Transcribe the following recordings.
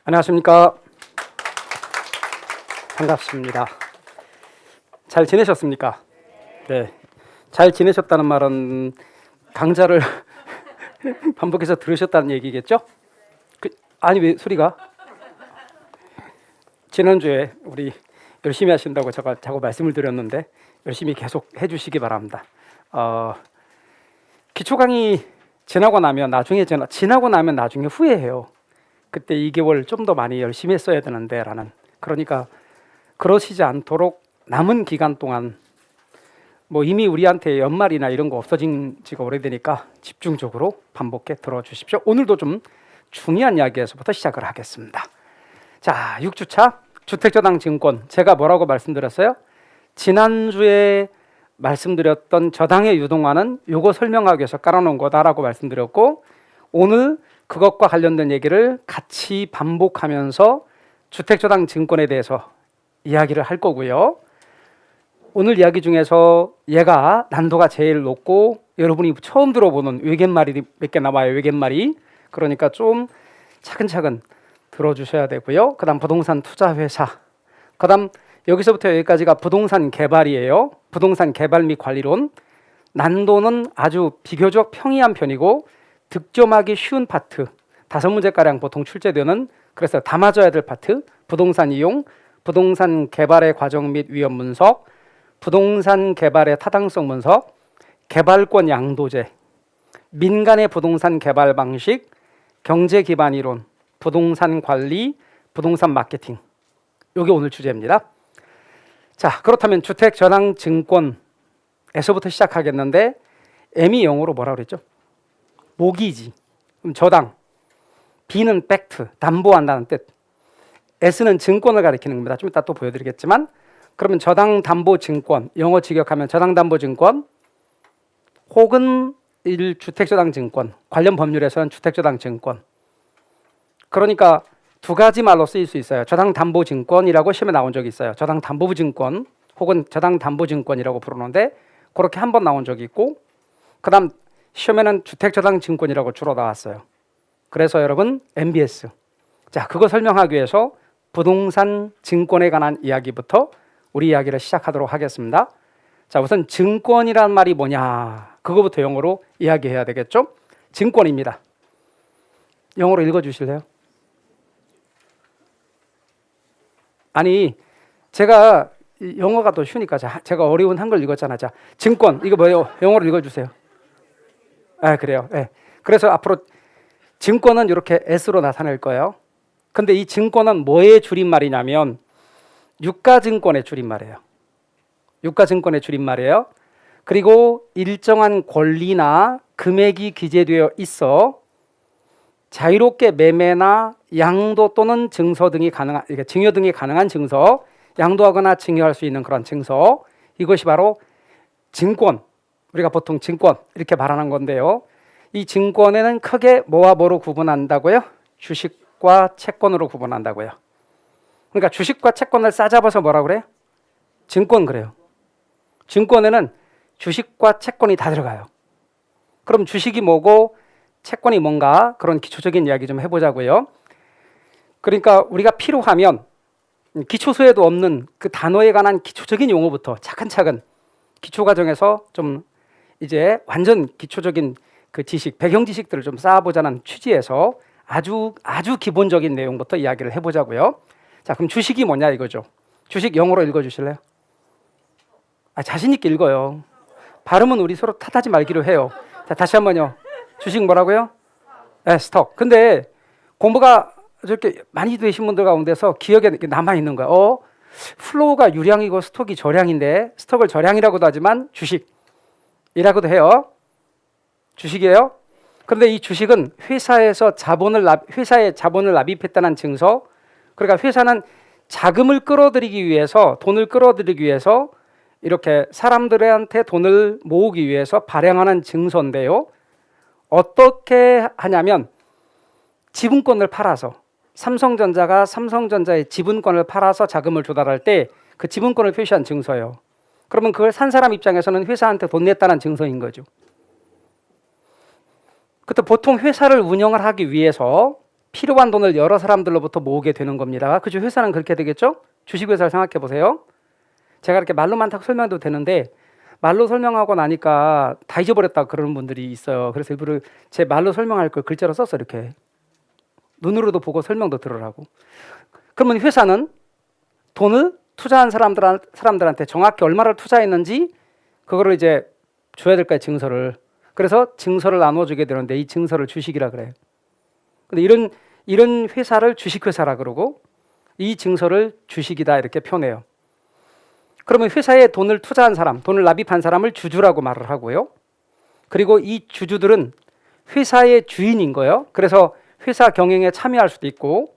안녕하십니까. 반갑습니다. 잘 지내셨습니까? 네. 잘 지내셨다는 말은 강좌를 반복해서 들으셨다는 얘기겠죠? 아니, 왜 소리가? 지난주에 우리 열심히 하신다고 제가 자꾸 말씀을 드렸는데 열심히 계속 해주시기 바랍니다. 기초 강의 지나고 나면 나중에 후회해요. 그때 2개월 좀 더 많이 열심히 했어야 되는데 라는. 그러니까 그러시지 않도록 남은 기간 동안 뭐 이미 우리한테 연말이나 이런 거 없어진 지가 오래되니까 집중적으로 반복해 들어주십시오. 오늘도 좀 중요한 이야기에서부터 시작을 하겠습니다. 자, 6주차 주택저당 증권, 제가 뭐라고 말씀드렸어요? 지난주에 말씀드렸던 저당의 유동화는 요거 설명하기 위해서 깔아놓은 거다라고 말씀드렸고, 오늘 그것과 관련된 얘기를 같이 반복하면서 주택저당 증권에 대해서 이야기를 할 거고요. 오늘 이야기 중에서 얘가 난도가 제일 높고 여러분이 처음 들어보는 외갯말이 몇 개 나와요. 외갯말이. 그러니까 좀 차근차근 들어주셔야 되고요. 그 다음 부동산 투자회사, 그 다음 여기서부터 여기까지가 부동산 개발이에요. 부동산 개발 및 관리론. 난도는 아주 비교적 평이한 편이고 득점하기 쉬운 파트 5문제가량 보통 출제되는, 그래서 다 맞아야 될 파트: 부동산 이용, 부동산 개발의 과정 및 위험 분석, 부동산 개발의 타당성 분석, 개발권 양도제, 민간의 부동산 개발 방식, 경제 기반 이론, 부동산 관리, 부동산 마케팅. 이게 오늘 주제입니다. 자, 그렇다면 주택저당 증권에서부터 시작하겠는데, M이 영어로 뭐라 그랬죠? 모기지. 그럼 저당, B는 팩트, 담보한다는 뜻, S는 증권을 가리키는 겁니다. 좀 이따 또 보여드리겠지만, 그러면 저당담보증권, 영어 직역하면 저당담보증권 혹은 1주택저당증권, 관련 법률에서는 주택저당증권. 그러니까 두 가지 말로 쓰일 수 있어요. 저당담보증권이라고 시험에 나온 적이 있어요. 저당담보증권 혹은 저당담보증권이라고 부르는데 그렇게 한 번 나온 적이 있고, 그 다음 시험에는 주택저당증권이라고 주로 나왔어요. 그래서 여러분 MBS, 자, 그거 설명하기 위해서 부동산 증권에 관한 이야기부터 우리 이야기를 시작하도록 하겠습니다. 자, 우선 증권이란 말이 뭐냐, 그거부터 영어로 이야기해야 되겠죠? 증권입니다. 영어로 읽어주실래요? 아니, 제가 영어가 더 쉬우니까 제가 어려운 한글 읽었잖아요. 자, 증권, 이거 뭐예요? 영어로 읽어주세요. 아, 그래요. 네. 그래서 앞으로 증권은 이렇게 S로 나타낼 거예요. 근데 이 증권은 뭐의 줄임말이냐면 유가증권의 줄임말이에요. 유가증권의 줄임말이에요. 그리고 일정한 권리나 금액이 기재되어 있어 자유롭게 매매나 양도 또는 증서 등이 가능한, 증여 등이 가능한 증서, 양도하거나 증여할 수 있는 그런 증서, 이것이 바로 증권, 우리가 보통 증권 이렇게 말하는 건데요. 이 증권에는 크게 뭐와 뭐로 구분한다고요? 주식과 채권으로 구분한다고요. 그러니까 주식과 채권을 싸잡아서 뭐라 그래요? 증권 그래요. 증권에는 주식과 채권이 다 들어가요. 그럼 주식이 뭐고 채권이 뭔가, 그런 기초적인 이야기 좀 해보자고요. 그러니까 우리가 필요하면 기초서에도 없는 그 단어에 관한 기초적인 용어부터 차근차근 기초과정에서 좀 이제 완전 기초적인 그 지식, 배경 지식들을 좀 쌓아보자는 취지에서 아주 기본적인 내용부터 이야기를 해보자고요. 자, 그럼 주식이 뭐냐 이거죠. 주식 영어로 읽어주실래요? 자신 있게 읽어요. 발음은 우리 서로 탓하지 말기로 해요. 자, 다시 한번요. 주식 뭐라고요? 네, 스톡. 근데 공부가 저렇게 많이 되신 분들 가운데서 기억에 남아있는 거야. 플로우가 유량이고 스톡이 저량인데, 스톡을 저량이라고도 하지만 주식이라고도 해요. 주식이에요. 그런데 이 주식은 회사에 자본을 납입했다는 증서. 그러니까 회사는 자금을 끌어들이기 위해서, 돈을 끌어들이기 위해서 이렇게 사람들한테 돈을 모으기 위해서 발행하는 증서인데요. 어떻게 하냐면 지분권을 팔아서, 삼성전자가 삼성전자의 지분권을 팔아서 자금을 조달할 때 그 지분권을 표시한 증서예요. 그러면 그걸 산 사람 입장에서는 회사한테 돈 냈다는 증서인 거죠. 그때 보통 회사를 운영을 하기 위해서 필요한 돈을 여러 사람들로부터 모으게 되는 겁니다. 그죠? 회사는 그렇게 되겠죠? 주식회사를 생각해 보세요. 제가 이렇게 말로만 딱 설명해도 되는데 말로 설명하고 나니까 다 잊어버렸다 그러는 분들이 있어요. 그래서 일부러 제 말로 설명할 걸 글자로 써서 이렇게 눈으로도 보고 설명도 들으라고. 그러면 회사는 돈을 투자한 사람들한테 정확히 얼마를 투자했는지 그거를 이제 줘야 될 거예요, 증서를. 그래서 증서를 나눠주게 되는데 이 증서를 주식이라 그래요. 근데 이런 회사를 주식회사라 그러고 이 증서를 주식이다 이렇게 표현해요. 그러면 회사에 돈을 투자한 사람, 돈을 납입한 사람을 주주라고 말을 하고요. 그리고 이 주주들은 회사의 주인인 거예요. 그래서 회사 경영에 참여할 수도 있고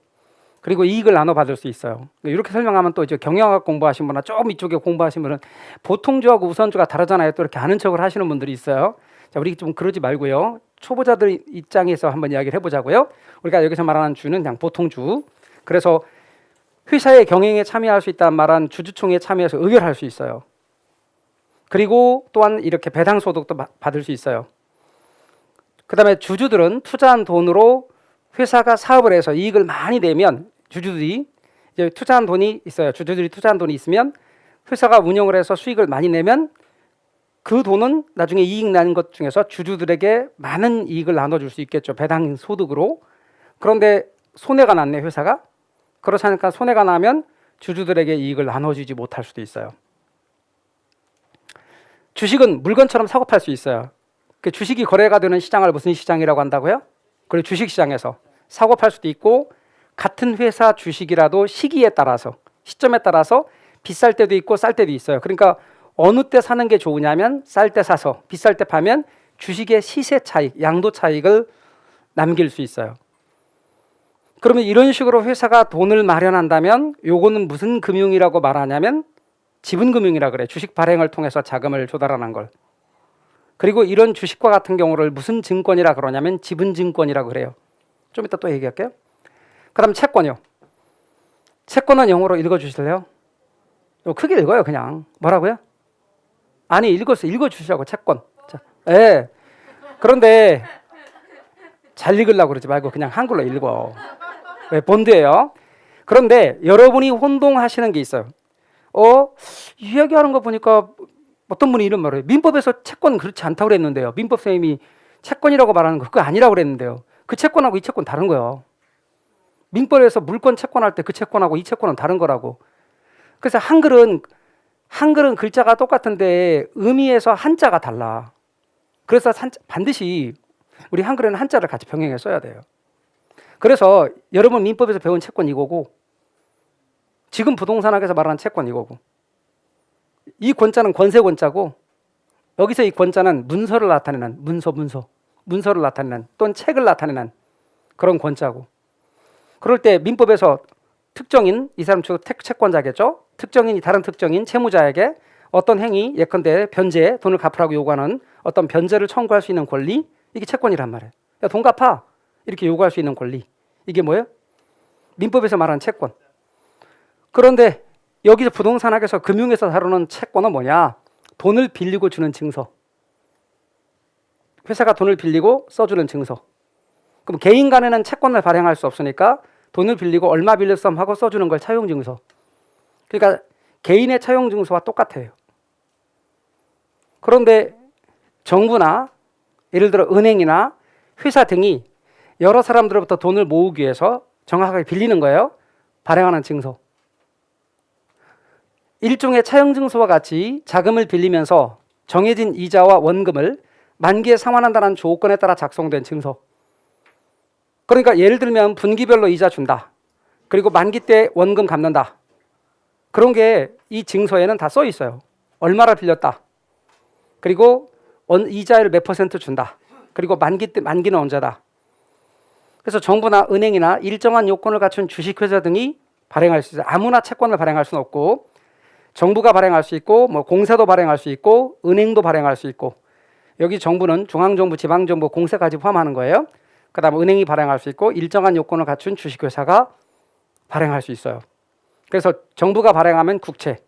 그리고 이익을 나눠 받을 수 있어요. 이렇게 설명하면 또 이제 경영학 공부하신 분이나 조금 이쪽에 공부하신 분은 보통주하고 우선주가 다르잖아요. 또 이렇게 아는 척을 하시는 분들이 있어요. 자, 우리 좀 그러지 말고요. 초보자들 입장에서 한번 이야기를 해보자고요. 우리가 여기서 말하는 주는 그냥 보통주. 그래서 회사의 경영에 참여할 수 있다는 말은 주주총회에 참여해서 의결할 수 있어요. 그리고 또한 이렇게 배당소득도 받을 수 있어요. 그 다음에 주주들은 투자한 돈으로 회사가 사업을 해서 이익을 많이 내면 주주들이 이제 투자한 돈이 있어요. 주주들이 투자한 돈이 있으면 회사가 운영을 해서 수익을 많이 내면 그 돈은 나중에 이익 나는 것 중에서 주주들에게 많은 이익을 나눠줄 수 있겠죠. 배당 소득으로. 그런데 손해가 났네 회사가. 그렇지 않으니까 손해가 나면 주주들에게 이익을 나눠주지 못할 수도 있어요. 주식은 물건처럼 사고 팔 수 있어요. 그 주식이 거래가 되는 시장을 무슨 시장이라고 한다고요? 그리고 주식시장에서 사고 팔 수도 있고 같은 회사 주식이라도 시기에 따라서 시점에 따라서 비쌀 때도 있고 쌀 때도 있어요. 그러니까 어느 때 사는 게 좋으냐면 쌀 때 사서 비쌀 때 파면 주식의 시세 차익, 양도 차익을 남길 수 있어요. 그러면 이런 식으로 회사가 돈을 마련한다면 요거는 무슨 금융이라고 말하냐면 지분금융이라 그래. 주식 발행을 통해서 자금을 조달하는 걸. 그리고 이런 주식과 같은 경우를 무슨 증권이라 그러냐면 지분증권이라고 그래요. 좀 이따 또 얘기할게요. 그다음 채권이요. 채권은 영어로 읽어주실래요? 크게 읽어요 그냥. 뭐라고요? 아니 읽어주시라고 채권. 자, 예. 그런데 잘 읽으려고 그러지 말고 그냥 한글로 읽어. 왜? 본드예요. 그런데 여러분이 혼동하시는 게 있어요. 이야기하는 거 보니까 어떤 분이 이런 말을 해요. 민법에서 채권 그렇지 않다고 그랬는데요. 민법 선생님이 채권이라고 말하는 거 그거 아니라고 그랬는데요. 그 채권하고 이 채권 다른 거예요. 민법에서 물권 채권할 때 그 채권하고 이 채권은 다른 거라고. 그래서 한글은 글자가 똑같은데 의미에서 한자가 달라. 그래서 반드시 우리 한글에는 한자를 같이 병행해 써야 돼요. 그래서 여러분 민법에서 배운 채권 이거고 지금 부동산학에서 말하는 채권 이거고 이 권자는 권세 권자고 여기서 이 권자는 문서를 나타내는 문서를 나타내는 또는 책을 나타내는 그런 권자고 그럴 때 민법에서 특정인 이 사람 주로 채권자겠죠. 특정인이 다른 특정인 채무자에게 어떤 행위 예컨대 변제 돈을 갚으라고 요구하는 어떤 변제를 청구할 수 있는 권리 이게 채권이란 말이에요. 야, 돈 갚아 이렇게 요구할 수 있는 권리 이게 뭐예요? 민법에서 말하는 채권. 그런데 여기서 부동산학에서 금융에서 다루는 채권은 뭐냐? 돈을 빌리고 주는 증서. 회사가 돈을 빌리고 써주는 증서. 그럼 개인 간에는 채권을 발행할 수 없으니까 돈을 빌리고 얼마 빌렸어 하고 써주는 걸 차용증서. 그러니까 개인의 차용증서와 똑같아요. 그런데 정부나 예를 들어 은행이나 회사 등이 여러 사람들로부터 돈을 모으기 위해서 정확하게 빌리는 거예요. 발행하는 증서. 일종의 차용증서와 같이 자금을 빌리면서 정해진 이자와 원금을 만기에 상환한다는 조건에 따라 작성된 증서. 그러니까 예를 들면 분기별로 이자 준다. 그리고 만기 때 원금 갚는다. 그런 게 이 증서에는 다 써 있어요. 얼마를 빌렸다. 그리고 이자율 몇 % 준다. 그리고 만기는 언제다. 그래서 정부나 은행이나 일정한 요건을 갖춘 주식회사 등이 발행할 수 있어요. 아무나 채권을 발행할 수는 없고 정부가 발행할 수 있고 뭐 공사도 발행할 수 있고 은행도 발행할 수 있고 여기 정부는 중앙정부, 지방정부, 공사까지 포함하는 거예요. 그 다음 은행이 발행할 수 있고 일정한 요건을 갖춘 주식회사가 발행할 수 있어요. 그래서 정부가 발행하면 국채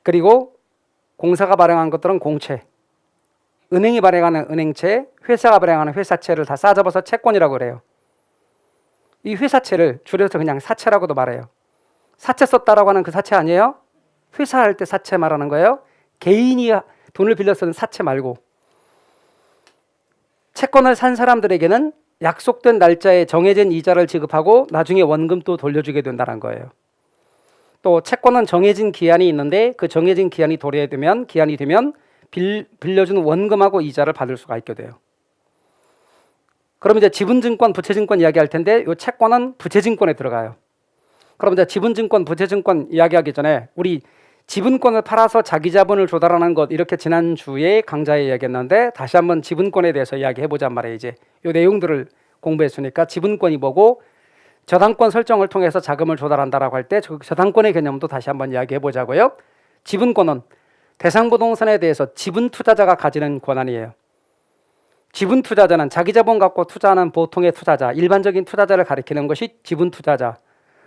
그리고 공사가 발행한 것들은 공채 은행이 발행하는 은행채 회사가 발행하는 회사채를 다 싸잡아서 채권이라고 그래요. 이 회사채를 줄여서 그냥 사채라고도 말해요. 사채 썼다라고 하는 그 사채 아니에요? 회사할 때 사채 말하는 거예요. 개인이 돈을 빌려 쓰는 사채 말고. 채권을 산 사람들에게는 약속된 날짜에 정해진 이자를 지급하고 나중에 원금도 돌려주게 된다는 거예요. 또 채권은 정해진 기한이 있는데 그 정해진 기한이 도래되면 빌려준 원금하고 이자를 받을 수가 있게 돼요. 그럼 이제 지분증권, 부채증권 이야기할 텐데 이 채권은 부채증권에 들어가요. 그럼 이제 지분증권, 부채증권 이야기하기 전에 우리 지분권을 팔아서 자기 자본을 조달하는 것 이렇게 지난주에 강좌에 이야기했는데 다시 한번 지분권에 대해서 이야기해보자 말이에요. 이제 이 내용들을 공부했으니까 지분권이 뭐고 저당권 설정을 통해서 자금을 조달한다라고 할 때 저당권의 개념도 다시 한번 이야기해보자고요. 지분권은 대상 부동산에 대해서 지분 투자자가 가지는 권한이에요. 지분 투자자는 자기 자본 갖고 투자하는 보통의 투자자, 일반적인 투자자를 가리키는 것이 지분 투자자.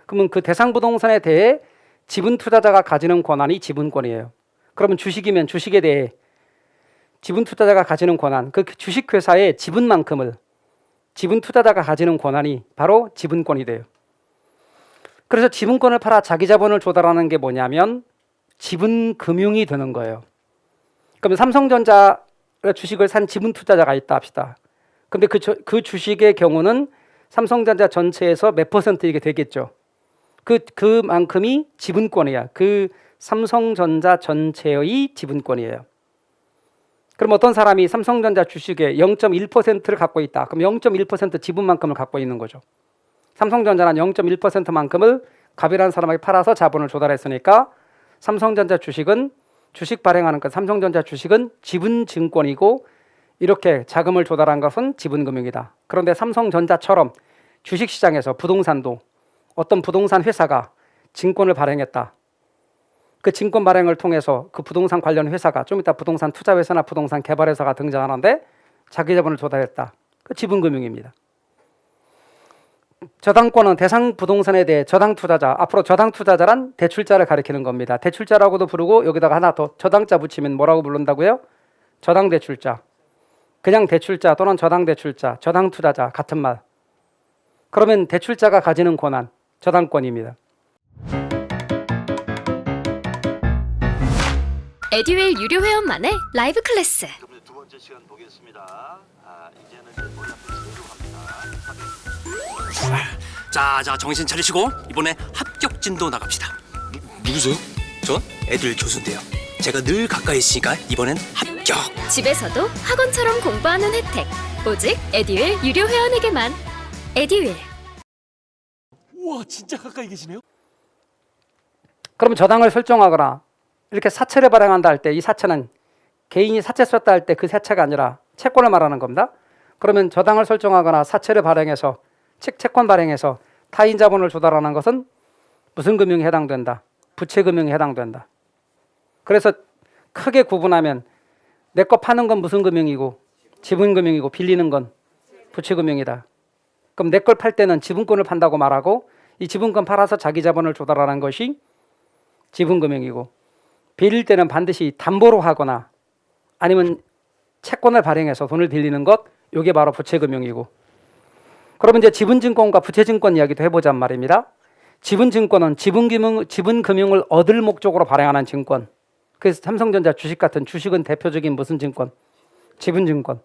그러면 그 대상 부동산에 대해 지분 투자자가 가지는 권한이 지분권이에요. 그러면 주식이면 주식에 대해 지분 투자자가 가지는 권한, 그 주식회사의 지분만큼을 지분 투자자가 가지는 권한이 바로 지분권이 돼요. 그래서 지분권을 팔아 자기 자본을 조달하는 게 뭐냐면 지분금융이 되는 거예요. 그러면 삼성전자 주식을 산 지분 투자자가 있다 합시다. 근데 그 주식의 경우는 삼성전자 전체에서 몇 퍼센트 이게 되겠죠. 그만큼이 지분권이야. 그 삼성전자 전체의 지분권이에요. 그럼 어떤 사람이 삼성전자 주식의 0.1%를 갖고 있다. 그럼 0.1% 지분만큼을 갖고 있는 거죠. 삼성전자는 0.1%만큼을 갑이라는 사람에게 팔아서 자본을 조달했으니까 삼성전자 주식은 주식 발행하는 것, 삼성전자 주식은 지분증권이고 이렇게 자금을 조달한 것은 지분금융이다. 그런데 삼성전자처럼 주식시장에서 부동산도 어떤 부동산 회사가 증권을 발행했다. 그 증권 발행을 통해서 그 부동산 관련 회사가 좀 이따 부동산 투자회사나 부동산 개발회사가 등장하는데 자기 자본을 조달했다. 그 지분금융입니다. 저당권은 대상 부동산에 대해 저당 투자자, 앞으로 저당 투자자란 대출자를 가리키는 겁니다. 대출자라고도 부르고 여기다가 하나 더 저당자 붙이면 뭐라고 부른다고요? 저당 대출자. 그냥 대출자 또는 저당 대출자, 저당 투자자 같은 말. 그러면 대출자가 가지는 권한, 저당권입니다. 에듀윌 유료 회원만의 라이브 클래스. 두 번째 시간 보겠습니다. 이제는 논란을 합니다. 자, 정신 차리시고 이번에 합격 진도 나갑시다. 누구세요? 전 애들 교수인데요. 제가 늘 가까이 있으니까 이번엔 합격. 집에서도 학원처럼 공부하는 혜택. 오직 에듀윌 유료 회원에게만. 에듀윌. 우와, 진짜 가까이 계시네요. 그럼 저당을 설정하거나 이렇게 사채를 발행한다 할 때 이 사채는 개인이 사채 썼다 할 때 그 사채가 아니라 채권을 말하는 겁니다. 그러면 저당을 설정하거나 사채를 발행해서 채권 발행해서 타인 자본을 조달하는 것은 무슨 금융에 해당된다? 부채금융에 해당된다. 그래서 크게 구분하면 내 거 파는 건 무슨 금융이고 지분금융이고 빌리는 건 부채금융이다. 그럼 내 걸 팔 때는 지분권을 판다고 말하고 이 지분권 팔아서 자기 자본을 조달하는 것이 지분금융이고 빌릴 때는 반드시 담보로 하거나 아니면 채권을 발행해서 돈을 빌리는 것, 이게 바로 부채금융이고. 그러면 이제 지분증권과 부채증권 이야기도 해보자 말입니다. 지분증권은 지분금융을 얻을 목적으로 발행하는 증권. 그래서 삼성전자 주식 같은 주식은 대표적인 무슨 증권? 지분증권.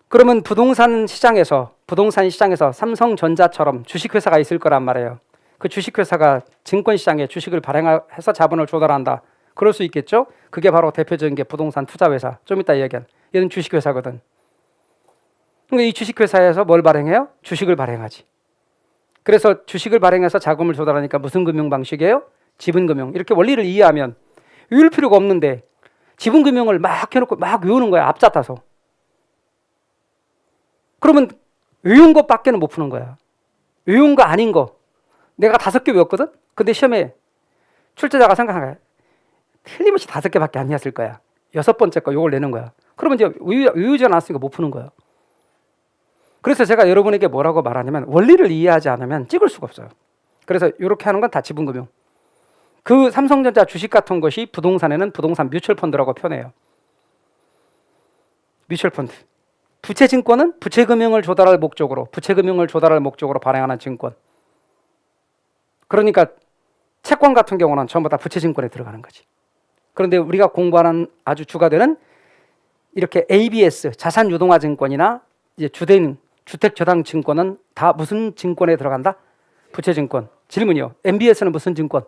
그러면 부동산 시장에서 삼성전자처럼 주식회사가 있을 거란 말이에요. 그 주식회사가 증권시장에 주식을 발행해서 자본을 조달한다. 그럴 수 있겠죠? 그게 바로 대표적인 게 부동산 투자회사. 좀 이따 얘기할. 얘는 주식회사거든. 그러니까 이 주식회사에서 뭘 발행해요? 주식을 발행하지. 그래서 주식을 발행해서 자금을 조달하니까 무슨 금융 방식이에요? 지분금융. 이렇게 원리를 이해하면 외울 필요가 없는데 지분금융을 막 해놓고 막 외우는 거야. 앞잡아서. 그러면 외운 것밖에는 못 푸는 거야. 외운 거 아닌 거. 내가 5개 외웠거든? 근데 시험에 출제자가 생각한 거야. 틀림없이 5개밖에 안 외웠을 거야. 6번째 거 이걸 내는 거야. 그러면 이제 외우지 않았으니까 못 푸는 거야. 그래서 제가 여러분에게 뭐라고 말하냐면 원리를 이해하지 않으면 찍을 수가 없어요. 그래서 이렇게 하는 건 다 지분금융. 그 삼성전자 주식 같은 것이 부동산에는 부동산 뮤추얼 펀드라고 표현해요. 뮤추얼 펀드. 부채증권은 부채금융을 조달할 목적으로 발행하는 증권. 그러니까 채권 같은 경우는 전부 다 부채증권에 들어가는 거지. 그런데 우리가 공부하는 아주 주가 되는 이렇게 ABS 자산유동화증권이나 이제 주택저당증권은 다 무슨 증권에 들어간다? 부채증권. 질문이요. MBS는 무슨 증권?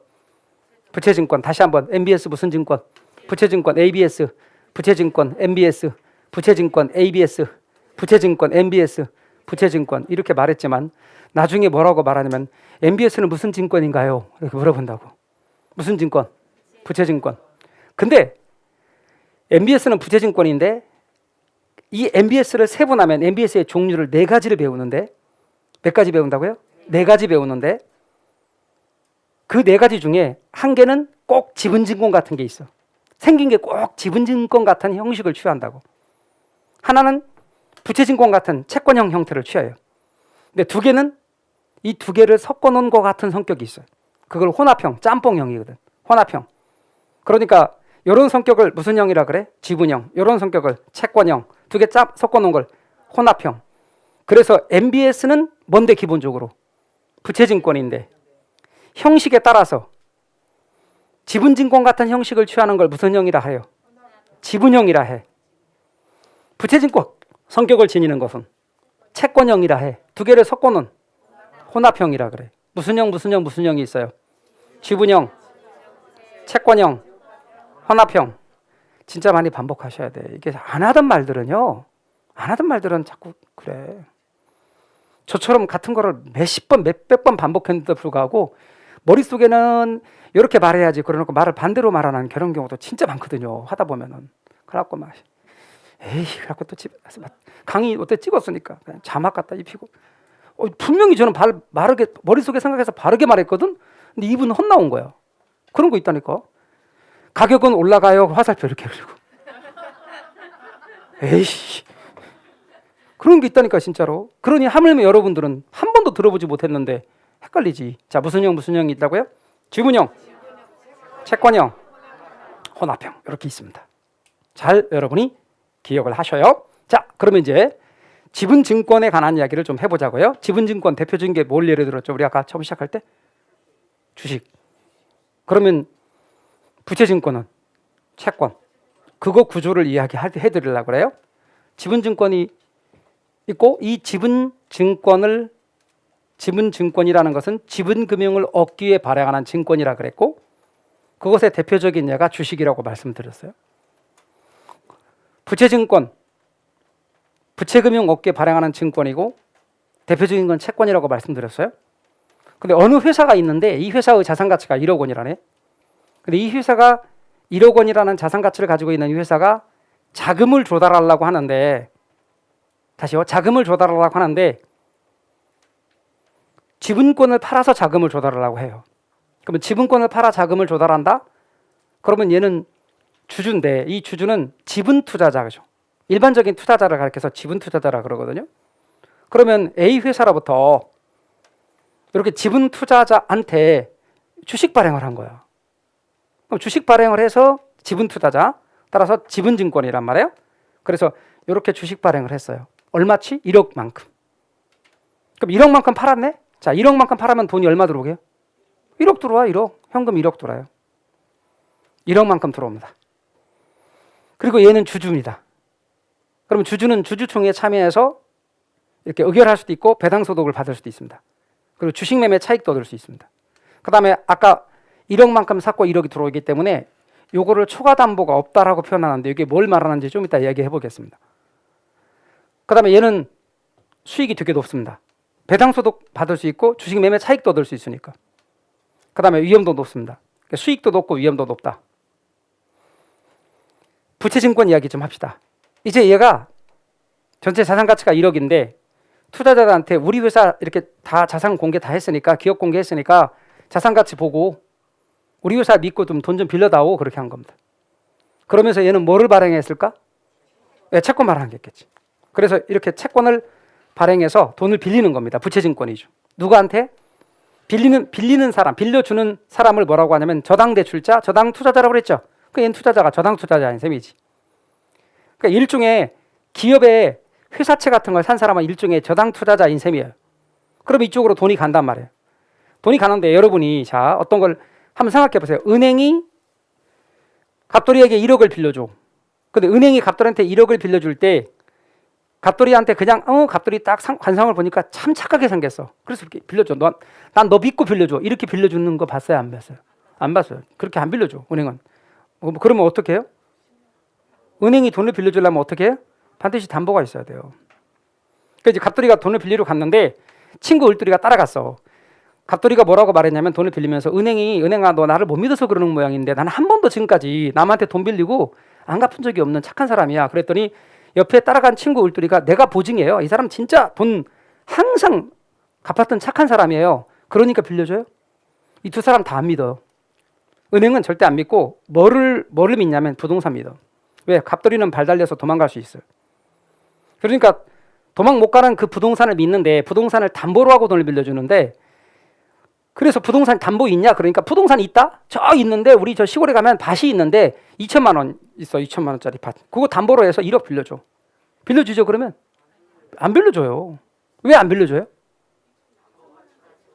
부채증권. 다시 한번 MBS 무슨 증권? 부채증권. ABS 부채증권. MBS 부채증권. ABS 부채증권. MBS 부채증권. 이렇게 말했지만 나중에 뭐라고 말하냐면 MBS는 무슨 증권인가요? 이렇게 물어본다고. 무슨 증권? 부채증권. 근데 MBS는 부채증권인데 이 MBS를 세분하면 MBS의 종류를 4가지를 배우는데 몇 가지 배운다고요? 4가지 배우는데 그 4가지 중에 한 개는 꼭 지분증권 같은 게 있어. 생긴 게 꼭 지분증권 같은 형식을 취한다고. 하나는 부채증권 같은 채권형 형태를 취해요. 근데 2개는 이 2개를 섞어 놓은 것 같은 성격이 있어요. 그걸 혼합형, 짬뽕형이거든. 혼합형. 그러니까 이런 성격을 무슨 형이라 그래? 지분형. 이런 성격을 채권형. 2개 섞어 놓은 걸 혼합형. 그래서 MBS는 뭔데 기본적으로? 부채증권인데 형식에 따라서 지분증권 같은 형식을 취하는 걸 무슨 형이라 해요? 지분형이라 해. 부채증권 성격을 지니는 것은 채권형이라 해. 2개를 섞어 놓은 혼합형이라 그래. 무슨 형이 있어요? 지분형, 채권형, 혼합형. 진짜 많이 반복하셔야 돼. 이게 안 하던 말들은 자꾸 그래. 저처럼 같은 거를 몇십 번, 몇백 번 반복했는데도 불구하고 머릿속에는 이렇게 말해야지 그러놓고 말을 반대로 말하는 그런 경우도 진짜 많거든요. 하다 보면은. 그래갖고 막 그래갖고 또 집에 가서 강의 어때 찍었으니까 그냥 자막 갖다 입히고 분명히 저는 바르게 머릿속에 생각해서 바르게 말했거든. 근데 이분 혼나온 거야. 그런 거 있다니까. 가격은 올라가요. 화살표 이렇게 그리고. 에이씨. 그런 게 있다니까 진짜로. 그러니 하물며 여러분들은 한 번도 들어보지 못했는데 헷갈리지. 자, 무슨 형이 있다고요? 지분형, 채권형, 혼합형 이렇게 있습니다. 잘 여러분이 기억을 하셔요. 자, 그러면 이제 지분증권에 관한 이야기를 좀 해보자고요. 지분증권 대표적인 게 뭘 예를 들었죠? 우리 아까 처음 시작할 때 주식. 그러면 부채증권은 채권. 그거 구조를 이야기해드리려고 그래요. 지분증권이 있고 이 지분증권이라는 것은 지분금융을 얻기 위해 발행하는 증권이라 그랬고 그것의 대표적인 예가 주식이라고 말씀드렸어요. 부채증권, 부채금융 얻기 위해 발행하는 증권이고 대표적인 건 채권이라고 말씀드렸어요. 근데 어느 회사가 있는데 이 회사의 자산가치가 1억 원이라네. 근데 이 회사가 1억 원이라는 자산가치를 가지고 있는 이 회사가 자금을 조달하려고 하는데 다시요. 자금을 조달하려고 하는데 지분권을 팔아서 자금을 조달하려고 해요. 그러면 지분권을 팔아 자금을 조달한다? 그러면 얘는 주주인데 이 주주는 지분 투자자죠. 일반적인 투자자를 가리켜서 지분 투자자라 그러거든요. 그러면 A 회사로부터 이렇게 지분 투자자한테 주식 발행을 한 거야. 그럼 주식 발행을 해서 지분 투자자, 따라서 지분증권이란 말이에요. 그래서 이렇게 주식 발행을 했어요. 얼마치? 1억만큼. 그럼 1억만큼 팔았네? 자, 1억만큼 팔으면 돈이 얼마 들어오게요? 1억 들어와, 1억. 현금 1억 들어와요. 1억만큼 들어옵니다. 그리고 얘는 주주입니다. 그러면 주주는 주주총회에 참여해서 이렇게 의결할 수도 있고 배당소득을 받을 수도 있습니다. 그리고 주식매매 차익도 얻을 수 있습니다. 그 다음에 아까 1억만큼 샀고 1억이 들어오기 때문에 요거를 초과담보가 없다라고 표현하는데 이게 뭘 말하는지 좀 이따 이야기해 보겠습니다. 그 다음에 얘는 수익이 되게 높습니다. 배당소득 받을 수 있고 주식매매 차익도 얻을 수 있으니까. 그 다음에 위험도 높습니다. 수익도 높고 위험도 높다. 부채증권 이야기 좀 합시다. 이제 얘가 전체 자산가치가 1억인데 투자자들한테 우리 회사 이렇게 다 자산 공개 다 했으니까 기업 공개했으니까 자산가치 보고 우리 회사 믿고 좀 돈 좀 빌려다오 그렇게 한 겁니다. 그러면서 얘는 뭐를 발행했을까? 네, 채권 발행했겠지. 그래서 이렇게 채권을 발행해서 돈을 빌리는 겁니다. 부채증권이죠. 누구한테? 빌리는 사람, 빌려주는 사람을 뭐라고 하냐면 저당대출자, 저당투자자라고 그랬죠. 그 얘는 투자자가 저당투자자인 셈이지. 그러니까 일종의 기업의 회사채 같은 걸 산 사람은 일종의 저당 투자자인 셈이에요. 그럼 이쪽으로 돈이 간단 말이에요. 돈이 가는데 여러분이 자 어떤 걸 한번 생각해 보세요. 은행이 갑돌이에게 1억을 빌려줘. 근데 은행이 갑돌이한테 1억을 빌려줄 때 갑돌이한테 그냥 갑돌이 딱 관상을 보니까 참 착하게 생겼어. 그래서 이렇게 빌려줘. 난 너 믿고 빌려줘. 이렇게 빌려주는 거 봤어요? 안 봤어요? 안 봤어요. 그렇게 안 빌려줘. 은행은. 그러면 어떻게 해요? 은행이 돈을 빌려주려면 어떻게 해요? 반드시 담보가 있어야 돼요. 그러니까 이제 갑돌이가 돈을 빌리러 갔는데 친구 을돌이가 따라갔어. 갑돌이가 뭐라고 말했냐면 돈을 빌리면서 은행아 너 나를 못 믿어서 그러는 모양인데 나는 한 번도 지금까지 남한테 돈 빌리고 안 갚은 적이 없는 착한 사람이야. 그랬더니 옆에 따라간 친구 을돌이가 내가 보증해요. 이 사람 진짜 돈 항상 갚았던 착한 사람이에요. 그러니까 빌려줘요? 이 두 사람 다 안 믿어요. 은행은 절대 안 믿고 뭐를 믿냐면 부동산 믿어. 왜? 갑돌이는 발 달려서 도망갈 수 있어요. 그러니까 도망 못 가는 그 부동산을 믿는데 부동산을 담보로 하고 돈을 빌려주는데 그래서 부동산 담보 있냐? 그러니까 부동산 있다? 저 있는데 우리 저 시골에 가면 밭이 있는데 2천만 원 있어. 2천만 원짜리 밭. 그거 담보로 해서 1억 빌려줘. 빌려주죠 그러면? 안 빌려줘요. 왜 안 빌려줘요?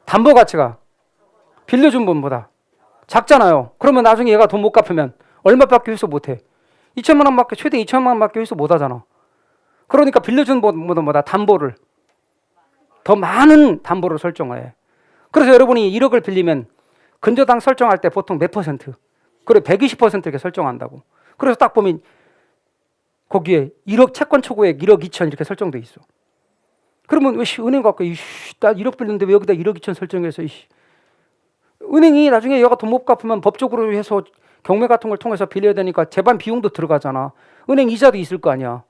담보 가치가 빌려준 분보다 작잖아요. 그러면 나중에 얘가 돈 못 갚으면 얼마밖에 회수 못해? 2천만 원밖에 최대 2천만 원밖에 회수 못 하잖아. 그러니까 빌려준 분보다 담보를 더 많은 담보를 설정해. 그래서 여러분이 1억을 빌리면 근저당 설정할 때 보통 몇 퍼센트? 그래 120% 이렇게 설정한다고. 그래서 딱 보면 거기에 1억 채권 초구액 1억 2천 이렇게 설정돼 있어. 그러면 왜 은행 갖고 나 1억 빌렸는데 왜 여기다 1억 2천 설정해서 은행이 나중에 얘가 돈 못 갚으면 법적으로 해서 경매 같은 걸 통해서 빌려야 되니까 재반 비용도 들어가잖아. 은행 이자도 있을 거 아니야.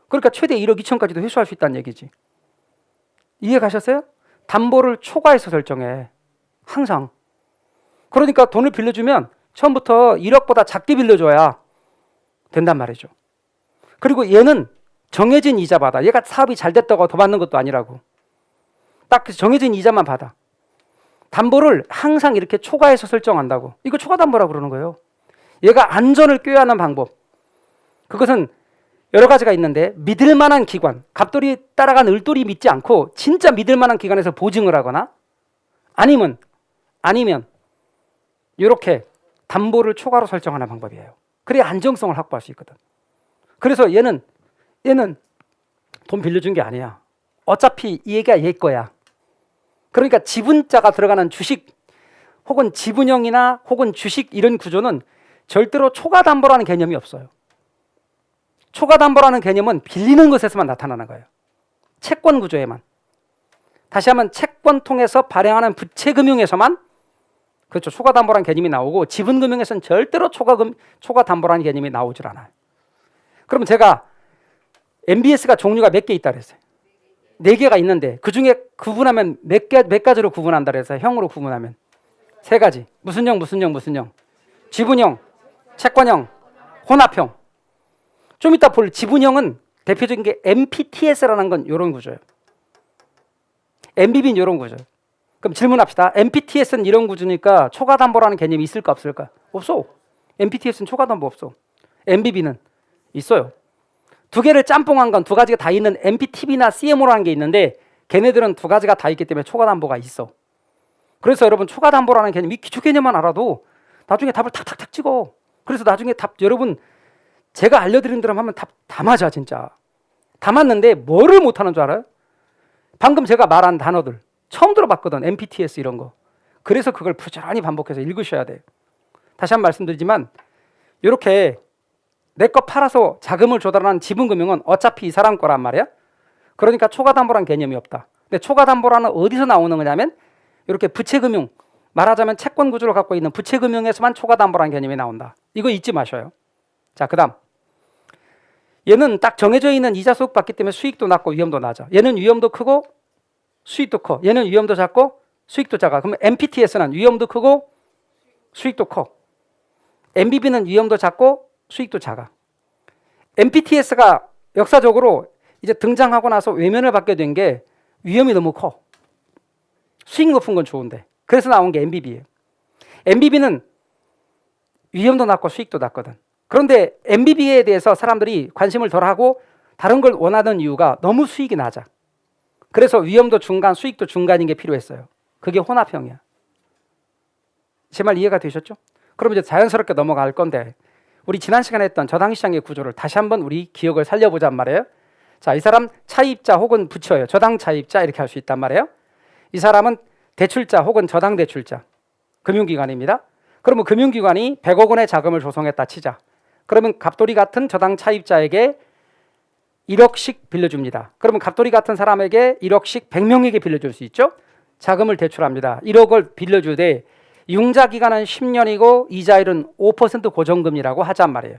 그러니까 최대 1억 2천까지도 회수할 수 있다는 얘기지. 이해 가셨어요? 담보를 초과해서 설정해. 항상. 그러니까 돈을 빌려주면 처음부터 1억보다 작게 빌려줘야 된단 말이죠. 그리고 얘는 정해진 이자 받아. 얘가 사업이 잘 됐다고 더 받는 것도 아니라고. 딱 정해진 이자만 받아. 담보를 항상 이렇게 초과해서 설정한다고. 이거 초과담보라고 그러는 거예요. 얘가 안전을 꾀하는 방법. 그것은 여러 가지가 있는데 믿을 만한 기관, 갑돌이 따라간 을돌이 믿지 않고 진짜 믿을 만한 기관에서 보증을 하거나 아니면 이렇게 담보를 초과로 설정하는 방법이에요. 그래야 안정성을 확보할 수 있거든. 그래서 얘는 돈 빌려준 게 아니야. 어차피 얘가 얘 거야. 그러니까 지분자가 들어가는 주식 혹은 지분형이나 혹은 주식 이런 구조는 절대로 초과담보라는 개념이 없어요. 초과담보라는 개념은 빌리는 것에서만 나타나는 거예요. 채권 구조에만. 다시 하면 채권 통해서 발행하는 부채금융에서만 그렇죠. 초과담보라는 개념이 나오고 지분금융에서는 절대로 초과담보라는 개념이 나오질 않아요. 그럼 제가 MBS가 종류가 몇 개 있다 그랬어요. 4개가 있는데 그중에 구분하면 몇 가지로 구분한다 그래서 형으로 구분하면 3가지. 무슨 형? 지분형, 채권형, 혼합형. 좀 이따 볼 지분형은 대표적인 게 MPTS라는 건 이런 구조예요. MBB는 이런 구조예요. 그럼 질문합시다. MPTS는 이런 구조니까 초과담보라는 개념이 있을까 없을까? 없어. MPTS는 초과담보 없어. MBB는 있어요. 2개를 짬뽕한 건 2가지가 다 있는 MPTB나 CMO라는 게 있는데 걔네들은 2가지가 다 있기 때문에 초과담보가 있어. 그래서 여러분 초과담보라는 개념, 이 기초 개념만 알아도 나중에 답을 탁탁탁 찍어. 그래서 나중에 답 여러분 제가 알려드린 대로 하면 답 다 맞아 진짜. 다 맞는데 뭐를 못하는 줄 알아요? 방금 제가 말한 단어들 처음 들어봤거든. MPTS 이런 거. 그래서 그걸 부지런히 반복해서 읽으셔야 돼. 다시 한번 말씀드리지만 이렇게 내 거 팔아서 자금을 조달하는 지분금융은 어차피 이 사람 거란 말이야. 그러니까 초과담보라는 개념이 없다. 근데 초과담보라는 어디서 나오는 거냐면 이렇게 부채금융, 말하자면 채권 구조를 갖고 있는 부채금융에서만 초과담보라는 개념이 나온다. 이거 잊지 마셔요. 자, 그 다음 얘는 딱 정해져 있는 이자 수익 받기 때문에 수익도 낮고 위험도 낮아. 얘는 위험도 크고 수익도 커. 얘는 위험도 작고 수익도 작아. 그러면 MPTS는 위험도 크고 수익도 커. MBB는 위험도 작고 수익도 작아. MPTS가 역사적으로 이제 등장하고 나서 외면을 받게 된 게 위험이 너무 커. 수익 높은 건 좋은데. 그래서 나온 게 MBB예요. MBB는 위험도 낮고 수익도 낮거든. 그런데 MBB에 대해서 사람들이 관심을 덜 하고 다른 걸 원하는 이유가 너무 수익이 낮아. 그래서 위험도 중간, 수익도 중간인 게 필요했어요. 그게 혼합형이야. 제 말 이해가 되셨죠? 그럼 이제 자연스럽게 넘어갈 건데 우리 지난 시간에 했던 저당시장의 구조를 다시 한번 우리 기억을 살려보잔 말이에요. 자, 이 사람 차입자 혹은 부처예요. 저당 차입자 이렇게 할 수 있단 말이에요. 이 사람은 대출자 혹은 저당 대출자, 금융기관입니다. 그러면 금융기관이 100억 원의 자금을 조성했다 치자. 그러면 갑돌이 같은 저당 차입자에게 1억씩 빌려줍니다. 그러면 갑돌이 같은 사람에게 1억씩 100명에게 빌려줄 수 있죠. 자금을 대출합니다. 1억을 빌려주되 융자 기간은 10년이고 이자율은 5% 고정금이라고 하잔 말이에요.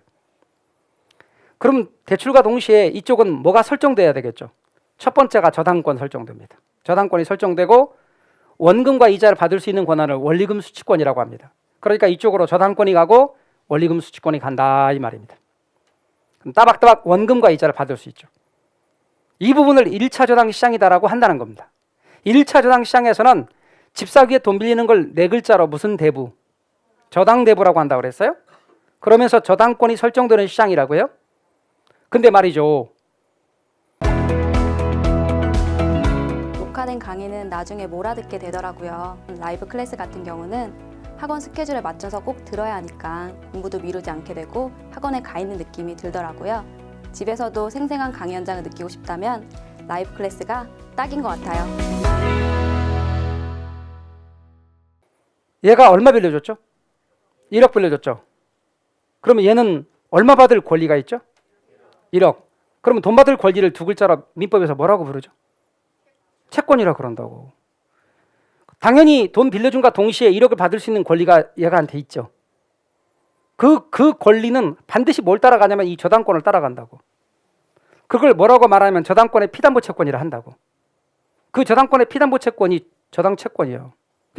그럼 대출과 동시에 이쪽은 뭐가 설정돼야 되겠죠. 첫 번째가 저당권 설정됩니다. 저당권이 설정되고 원금과 이자를 받을 수 있는 권한을 원리금 수취권이라고 합니다. 그러니까 이쪽으로 저당권이 가고 원리금 수취권이 간다 이 말입니다. 따박따박 원금과 이자를 받을 수 있죠. 이 부분을 1차 저당 시장이다라고 한다는 겁니다. 1차 저당 시장에서는 집 사기에 돈 빌리는 걸 네 글자로 무슨 대부? 저당 대부라고 한다고 그랬어요? 그러면서 저당권이 설정되는 시장이라고요? 근데 말이죠. 녹화된 강의는 나중에 몰아듣게 되더라고요. 라이브 클래스 같은 경우는 학원 스케줄에 맞춰서 꼭 들어야 하니까 공부도 미루지 않게 되고 학원에 가 있는 느낌이 들더라고요. 집에서도 생생한 강의 현장을 느끼고 싶다면 라이브 클래스가 딱인 것 같아요. 얘가 얼마 빌려줬죠? 1억 빌려줬죠. 그러면 얘는 얼마 받을 권리가 있죠? 1억. 그러면 돈 받을 권리를 두 글자로 민법에서 뭐라고 부르죠? 채권이라 그런다고. 당연히 돈 빌려준과 동시에 1억을 받을 수 있는 권리가 얘가한테 있죠. 그 권리는 반드시 뭘 따라가냐면 이 저당권을 따라간다고. 그걸 뭐라고 말하면 저당권의 피담보 채권이라 한다고. 그 저당권의 피담보 채권이 저당 채권이에요.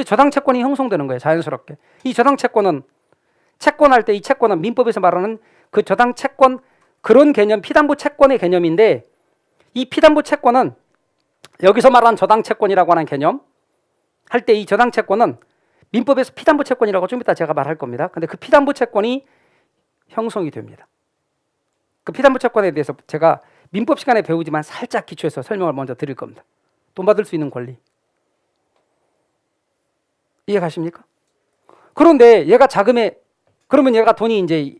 저당 채권이 형성되는 거예요. 자연스럽게. 이 저당 채권은 채권할 때 이 채권은 민법에서 말하는 그 저당 채권 그런 개념 피담보 채권의 개념인데 이 피담보 채권은 여기서 말하는 저당 채권이라고 하는 개념 할 때 이 저당 채권은 민법에서 피담보 채권이라고 좀 이따 제가 말할 겁니다. 근데 그 피담보 채권이 형성이 됩니다. 그 피담보 채권에 대해서 제가 민법 시간에 배우지만 살짝 기초해서 설명을 먼저 드릴 겁니다. 돈 받을 수 있는 권리. 이해 가십니까? 그런데 얘가 자금에 그러면 얘가 돈이 이제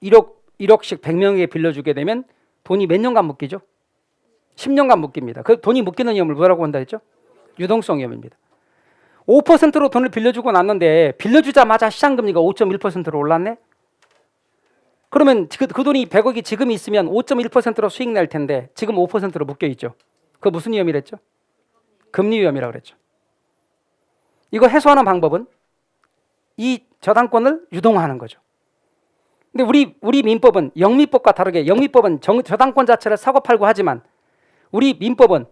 1억씩 100명에게 빌려주게 되면 돈이 몇 년간 묶이죠? 10년간 묶입니다. 그 돈이 묶이는 위험을 뭐라고 한다 했죠? 유동성 위험입니다. 5%로 돈을 빌려주고 났는데 빌려주자마자 시장금리가 5.1%로 올랐네? 그러면 그 돈이 100억이 지금 있으면 5.1%로 수익 낼 텐데 지금 5%로 묶여 있죠. 그 무슨 위험이랬죠? 금리 위험이라고 그랬죠. 이거 해소하는 방법은 이 저당권을 유동화하는 거죠. 근데 우리 민법은 영미법과 다르게 영미법은 저당권 자체를 사고 팔고 하지만 우리 민법은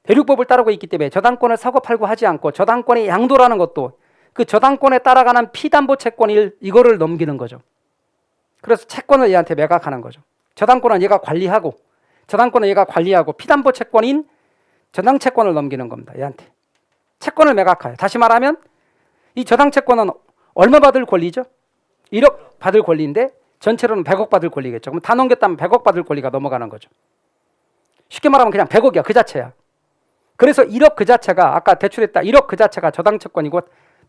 대륙법을 따르고 있기 때문에 저당권을 사고 팔고 하지 않고 저당권의 양도라는 것도 그 저당권에 따라가는 피담보 채권을 이거를 넘기는 거죠. 그래서 채권을 얘한테 매각하는 거죠. 저당권은 얘가 관리하고 저당권은 얘가 관리하고 피담보 채권인 저당 채권을 넘기는 겁니다. 얘한테. 채권을 매각해요. 다시 말하면 이 저당 채권은 얼마 받을 권리죠? 1억 받을 권리인데 전체로는 100억 받을 권리겠죠. 그럼 다 넘겼다면 100억 받을 권리가 넘어가는 거죠. 쉽게 말하면 그냥 100억이야. 그 자체야. 그래서 1억 그 자체가 아까 대출했다 1억 그 자체가 저당 채권이고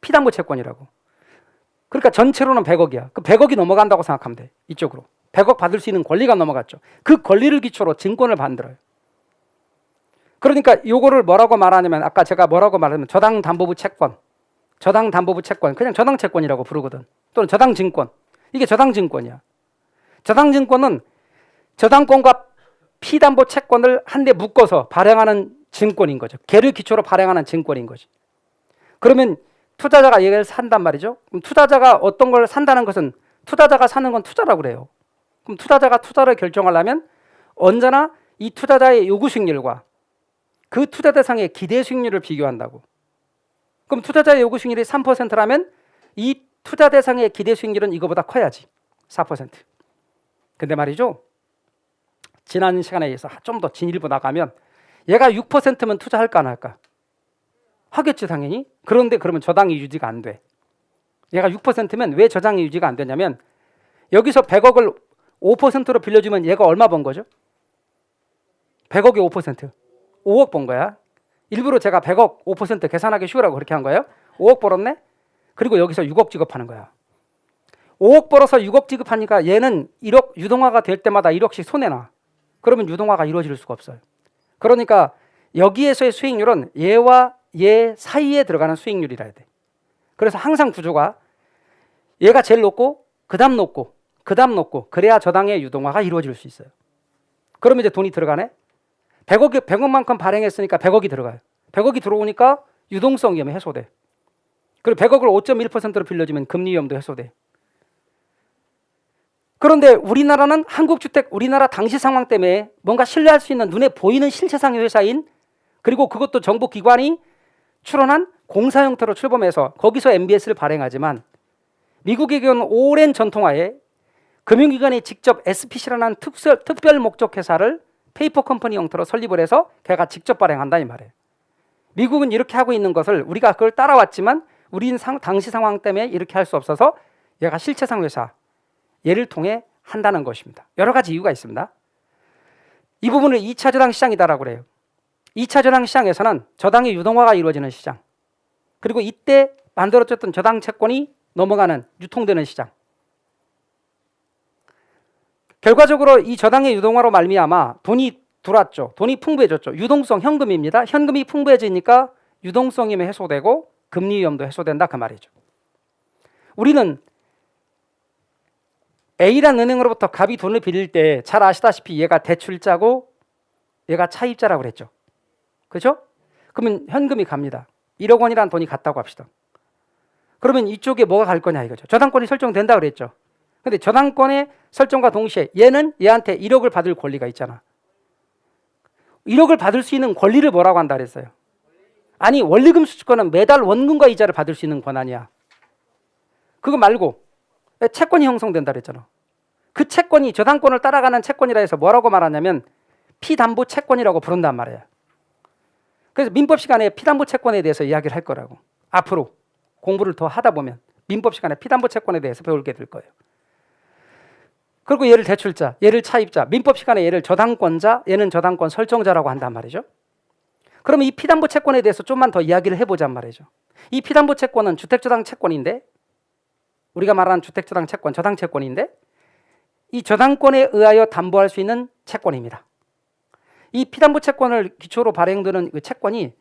피담보 채권이라고. 그러니까 전체로는 100억이야. 그 100억이 넘어간다고 생각하면 돼. 이쪽으로. 100억 받을 수 있는 권리가 넘어갔죠. 그 권리를 기초로 증권을 만들어요. 그러니까 요거를 뭐라고 말하냐면 아까 제가 뭐라고 말하면 저당 담보부 채권, 저당 담보부 채권, 그냥 저당 채권이라고 부르거든. 또는 저당 증권. 이게 저당 증권이야. 저당 증권은 저당권과 피담보 채권을 한데 묶어서 발행하는 증권인 거죠. 걔를 기초로 발행하는 증권인 거지. 그러면 투자자가 얘를 산단 말이죠. 그럼 투자자가 어떤 걸 산다는 것은 투자자가 사는 건 투자라고 그래요. 그럼 투자자가 투자를 결정하려면 언제나 이 투자자의 요구 수익률과 그 투자 대상의 기대 수익률을 비교한다고. 그럼 투자자의 요구 수익률이 3%라면 이 투자 대상의 기대 수익률은 이거보다 커야지. 4%. 근데 말이죠. 지난 시간에 의해서 좀 더 진일보 나가면 얘가 6%면 투자할까 안 할까? 하겠지 당연히. 그런데 그러면 저당이 유지가 안 돼. 얘가 6%면 왜 저당이 유지가 안 되냐면 여기서 100억을 5%로 빌려주면 얘가 얼마 번 거죠? 100억에 5%. 5억 번 거야. 일부러 제가 100억 5% 계산하기 쉬우라고 그렇게 한 거예요. 5억 벌었네? 그리고 여기서 6억 지급하는 거야. 5억 벌어서 6억 지급하니까 얘는 1억 유동화가 될 때마다 1억씩 손해나. 그러면 유동화가 이루어질 수가 없어요. 그러니까 여기에서의 수익률은 얘와 얘 사이에 들어가는 수익률이라 해야 돼. 그래서 항상 구조가 얘가 제일 높고 그 다음 높고 그 다음 높고 그래야 저당의 유동화가 이루어질 수 있어요. 그러면 이제 돈이 들어가네. 100억만큼 발행했으니까 100억이 들어가요. 100억이 들어오니까 유동성 위험이 해소돼. 그리고 100억을 5.1%로 빌려주면 금리 위험도 해소돼. 그런데 우리나라는 한국주택, 우리나라 당시 상황 때문에 뭔가 신뢰할 수 있는 눈에 보이는 실체상의 회사인, 그리고 그것도 정부 기관이 출원한 공사 형태로 출범해서 거기서 MBS를 발행하지만 미국의 경우는 오랜 전통하에 금융기관이 직접 SPC라는 특별 목적 회사를 페이퍼 컴퍼니 형태로 설립을 해서 걔가 직접 발행한다 이 말이에요. 미국은 이렇게 하고 있는 것을 우리가 그걸 따라왔지만 우리는 당시 상황 때문에 이렇게 할 수 없어서 얘가 실체상 회사, 얘를 통해 한다는 것입니다. 여러 가지 이유가 있습니다. 이 부분을 2차 저당 시장이다라고 그래요. 2차 저당 시장에서는 저당의 유동화가 이루어지는 시장, 그리고 이때 만들어졌던 저당 채권이 넘어가는, 유통되는 시장. 결과적으로 이 저당의 유동화로 말미암아 돈이 들어왔죠. 돈이 풍부해졌죠. 유동성, 현금입니다. 현금이 풍부해지니까 유동성이 해소되고 금리 위험도 해소된다 그 말이죠. 우리는 A라는 은행으로부터 갑이 돈을 빌릴 때 잘 아시다시피 얘가 대출자고 얘가 차입자라고 그랬죠. 그렇죠? 그러면 현금이 갑니다. 1억 원이라는 돈이 갔다고 합시다. 그러면 이쪽에 뭐가 갈 거냐 이거죠. 저당권이 설정된다 그랬죠. 근데 저당권의 설정과 동시에 얘는 얘한테 1억을 받을 권리가 있잖아. 1억을 받을 수 있는 권리를 뭐라고 한다 그랬어요? 아니, 원리금 수취권은 매달 원금과 이자를 받을 수 있는 권한이야. 그거 말고 채권이 형성된다 그랬잖아. 그 채권이 저당권을 따라가는 채권이라 해서 뭐라고 말하냐면 피담보 채권이라고 부른단 말이야. 그래서 민법 시간에 피담보 채권에 대해서 이야기를 할 거라고. 앞으로 공부를 더 하다 보면 민법 시간에 피담보 채권에 대해서 배우게 될 거예요. 그리고 얘를 대출자, 얘를 차입자, 민법 시간에 얘를 저당권자, 얘는 저당권 설정자라고 한단 말이죠. 그러면 이 피담보 채권에 대해서 좀만 더 이야기를 해보잔 말이죠. 이 피담보 채권은 주택저당 채권인데, 우리가 말하는 주택저당 채권, 저당 채권인데, 이 저당권에 의하여 담보할 수 있는 채권입니다. 이 피담보 채권을 기초로 발행되는 그 채권이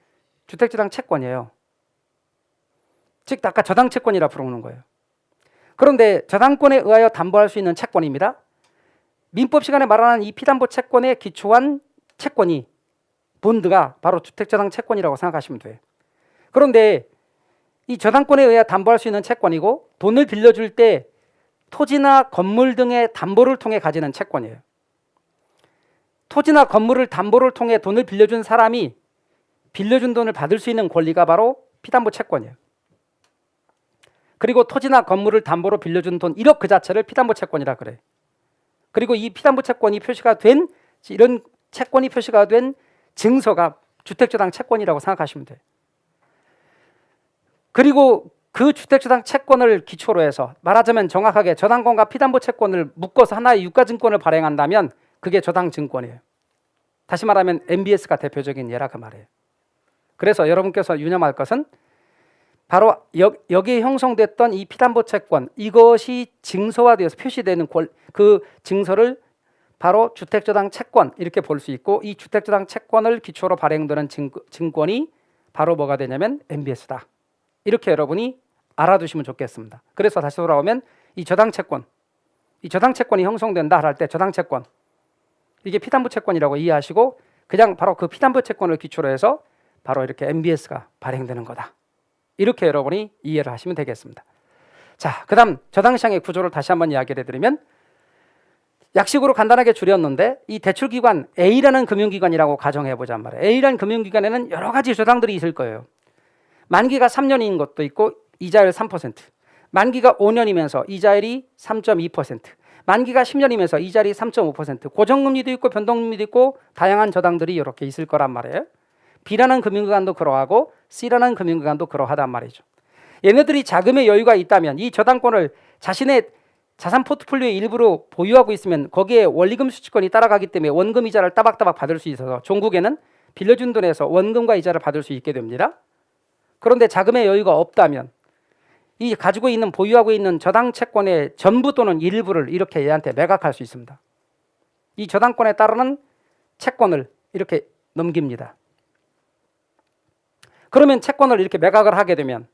주택저당 채권이에요. 즉 아까 저당 채권이라 부르는 거예요. 그런데 저당권에 의하여 담보할 수 있는 채권입니다. 민법 시간에 말하는 이 피담보 채권에 기초한 채권이, 본드가 바로 주택저당 채권이라고 생각하시면 돼요. 그런데 이 저당권에 의해 담보할 수 있는 채권이고, 돈을 빌려줄 때 토지나 건물 등의 담보를 통해 가지는 채권이에요. 토지나 건물을 담보를 통해 돈을 빌려준 사람이 빌려준 돈을 받을 수 있는 권리가 바로 피담보 채권이에요. 그리고 토지나 건물을 담보로 빌려준 돈 1억 그 자체를 피담보 채권이라 그래. 그리고 이 피담보 채권이 표시가 된, 이런 채권이 표시가 된 증서가 주택저당 채권이라고 생각하시면 돼요. 그리고 그 주택저당 채권을 기초로 해서 말하자면 정확하게 저당권과 피담보 채권을 묶어서 하나의 유가증권을 발행한다면 그게 저당증권이에요. 다시 말하면 MBS가 대표적인 예라 그 말이에요. 그래서 여러분께서 유념할 것은 바로 여기에 형성됐던 이 피담보 채권, 이것이 증서화되어서 표시되는 그 증서를 바로 주택저당 채권 이렇게 볼 수 있고, 이 주택저당 채권을 기초로 발행되는 증권이 바로 뭐가 되냐면 MBS다. 이렇게 여러분이 알아두시면 좋겠습니다. 그래서 다시 돌아오면 이 저당 채권, 이 저당 채권이 형성된다 할 때 저당 채권, 이게 피담보 채권이라고 이해하시고 그냥 바로 그 피담보 채권을 기초로 해서 바로 이렇게 MBS가 발행되는 거다. 이렇게 여러분이 이해를 하시면 되겠습니다. 자, 그 다음 저당시장의 구조를 다시 한번 이야기를 해드리면, 약식으로 간단하게 줄였는데 이 대출기관 A라는 금융기관이라고 가정해보자 말이에요. A라는 금융기관에는 여러 가지 저당들이 있을 거예요. 만기가 3년인 것도 있고 이자율 3%, 만기가 5년이면서 이자율이 3.2%, 만기가 10년이면서 이자율이 3.5%, 고정금리도 있고 변동금리도 있고 다양한 저당들이 이렇게 있을 거란 말이에요. B라는 금융기관도 그러하고 C라는 금융기관도 그러하단 말이죠. 얘네들이 자금의 여유가 있다면 이 저당권을 자신의 자산 포트폴리오의 일부로 보유하고 있으면 거기에 원리금 수취권이 따라가기 때문에 원금 이자를 따박따박 받을 수 있어서 종국에는 빌려준 돈에서 원금과 이자를 받을 수 있게 됩니다. 그런데 자금의 여유가 없다면 이 가지고 있는 보유하고 있는 저당 채권의 전부 또는 일부를 이렇게 얘한테 매각할 수 있습니다. 이 저당권에 따르는 채권을 이렇게 넘깁니다. 그러면 채권을 이렇게 매각을 하게 되면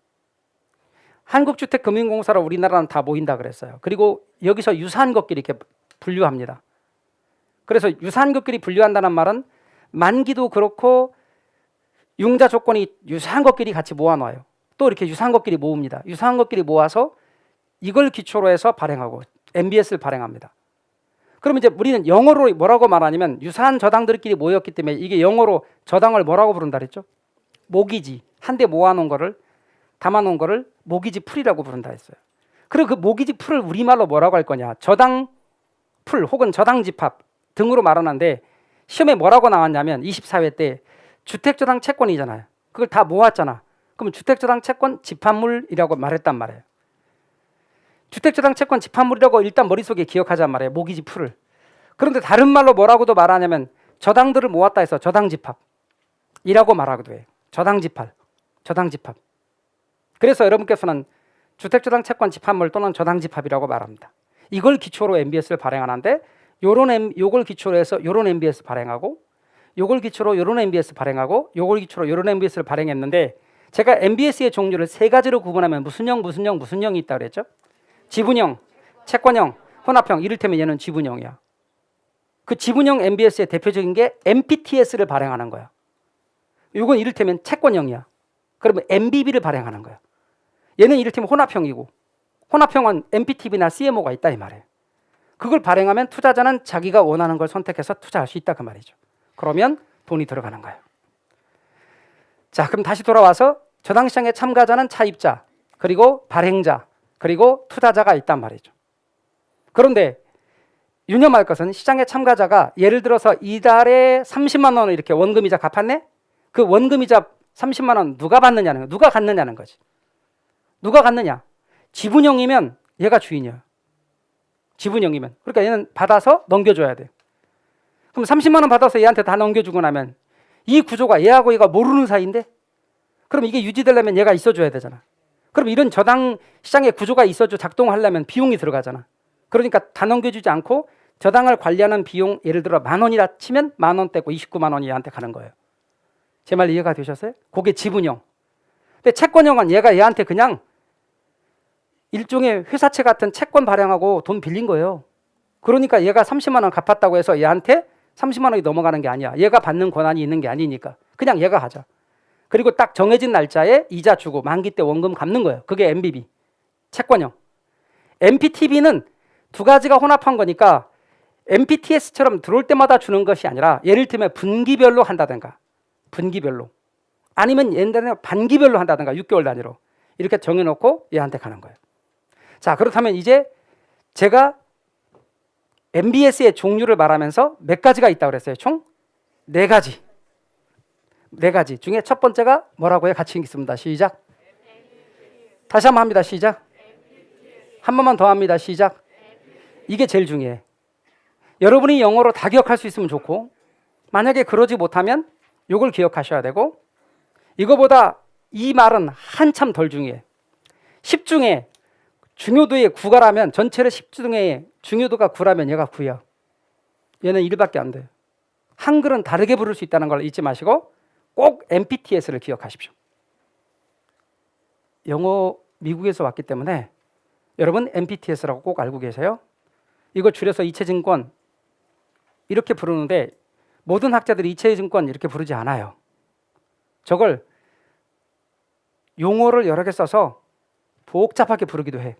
한국주택금융공사로 우리나라는 다 모인다 그랬어요. 그리고 여기서 유사한 것끼리 이렇게 분류합니다. 그래서 유사한 것끼리 분류한다는 말은 만기도 그렇고 융자 조건이 유사한 것끼리 같이 모아놔요. 또 이렇게 유사한 것끼리 모읍니다. 유사한 것끼리 모아서 이걸 기초로 해서 발행하고 MBS를 발행합니다. 그럼 이제 우리는 영어로 뭐라고 말하냐면 유사한 저당들끼리 모였기 때문에 이게 영어로 저당을 뭐라고 부른다 그랬죠? 모기지. 한데 모아놓은 거를 담아놓은 거를 모기지 풀이라고 부른다 했어요. 그리고 그 모기지 풀을 우리말로 뭐라고 할 거냐? 저당 풀 혹은 저당 집합 등으로 말하는데 시험에 뭐라고 나왔냐면 24회 때 주택저당 채권이잖아요. 그걸 다 모았잖아. 그럼 주택저당 채권 집합물이라고 말했단 말이에요. 주택저당 채권 집합물이라고 일단 머릿속에 기억하자 말이에요. 모기지 풀을. 그런데 다른 말로 뭐라고도 말하냐면 저당들을 모았다 해서 저당 집합이라고 말하기도 해요. 저당 집합, 저당 집합. 그래서 여러분께서는 주택저당 채권 집합물 또는 저당 집합이라고 말합니다. 이걸 기초로 MBS를 발행하는데 요걸 기초로 해서 요런 MBS 발행하고 요걸 기초로 요런 MBS 발행하고 요걸 기초로 요런 MBS를 발행했는데 제가 MBS의 종류를 세 가지로 구분하면 무슨 형이 있다고 그랬죠? 지분형, 채권형, 혼합형. 이를테면 얘는 지분형이야. 그 지분형 MBS의 대표적인 게 MPTS를 발행하는 거야. 이건 이를테면 채권형이야. 그러면 MBB를 발행하는 거야. 얘는 이를테면 혼합형이고 혼합형은 MPTB나 CMO가 있다 이 말이에요. 그걸 발행하면 투자자는 자기가 원하는 걸 선택해서 투자할 수 있다 그 말이죠. 그러면 돈이 들어가는 거예요. 자, 그럼 다시 돌아와서 저당시장에 참가자는 차입자, 그리고 발행자, 그리고 투자자가 있단 말이죠. 그런데 유념할 것은 시장에 참가자가 예를 들어서 이달에 30만 원을 이렇게 원금이자 갚았네? 그 원금이자 30만 원 누가 받느냐는 거, 누가 갖느냐는 거지. 누가 갖느냐? 지분형이면 얘가 주인이야. 지분형이면. 그러니까 얘는 받아서 넘겨줘야 돼. 그럼 30만 원 받아서 얘한테 다 넘겨주고 나면 이 구조가 얘하고 얘가 모르는 사이인데 그럼 이게 유지되려면 얘가 있어줘야 되잖아. 그럼 이런 저당 시장의 구조가 있어줘 작동하려면 비용이 들어가잖아. 그러니까 다 넘겨주지 않고 저당을 관리하는 비용 예를 들어 10,000원이라 치면 10,000원 떼고 29만 원이 얘한테 가는 거예요. 제 말 이해가 되셨어요? 그게 지분형. 근데 채권형은 얘가 얘한테 그냥 일종의 회사채 같은 채권 발행하고 돈 빌린 거예요. 그러니까 얘가 30만 원 갚았다고 해서 얘한테 30만 원이 넘어가는 게 아니야. 얘가 받는 권한이 있는 게 아니니까 그냥 얘가 하자. 그리고 딱 정해진 날짜에 이자 주고 만기 때 원금 갚는 거예요. 그게 MBB, 채권형. MPTB는 두 가지가 혼합한 거니까 MPTS처럼 들어올 때마다 주는 것이 아니라 예를 들면 분기별로 한다든가 분기별로 아니면 옛날에 반기별로 한다든가 6개월 단위로 이렇게 정해놓고 얘한테 가는 거예요. 자, 그렇다면 이제 제가 MBS의 종류를 말하면서 몇 가지가 있다고 그랬어요? 총 4가지. 4가지 중에 첫 번째가 뭐라고요? 같이 읽습니다. 시작. 다시 한번 합니다. 시작. 한 번만 더 합니다. 시작. 이게 제일 중요해. 여러분이 영어로 다 기억할 수 있으면 좋고 만약에 그러지 못하면 이걸 기억하셔야 되고 이거보다 이 말은 한참 덜 중요해. 10 중에 중요도의 9가라면 전체를 10 중에 중요도가 9라면 얘가 9야. 얘는 1밖에 안 돼요. 한글은 다르게 부를 수 있다는 걸 잊지 마시고 꼭 MPTS를 기억하십시오. 영어 미국에서 왔기 때문에 여러분 MPTS라고 꼭 알고 계세요? 이거 줄여서 이체증권 이렇게 부르는데 모든 학자들이 이체증권 이렇게 부르지 않아요. 저걸 용어를 여러 개 써서 복잡하게 부르기도 해.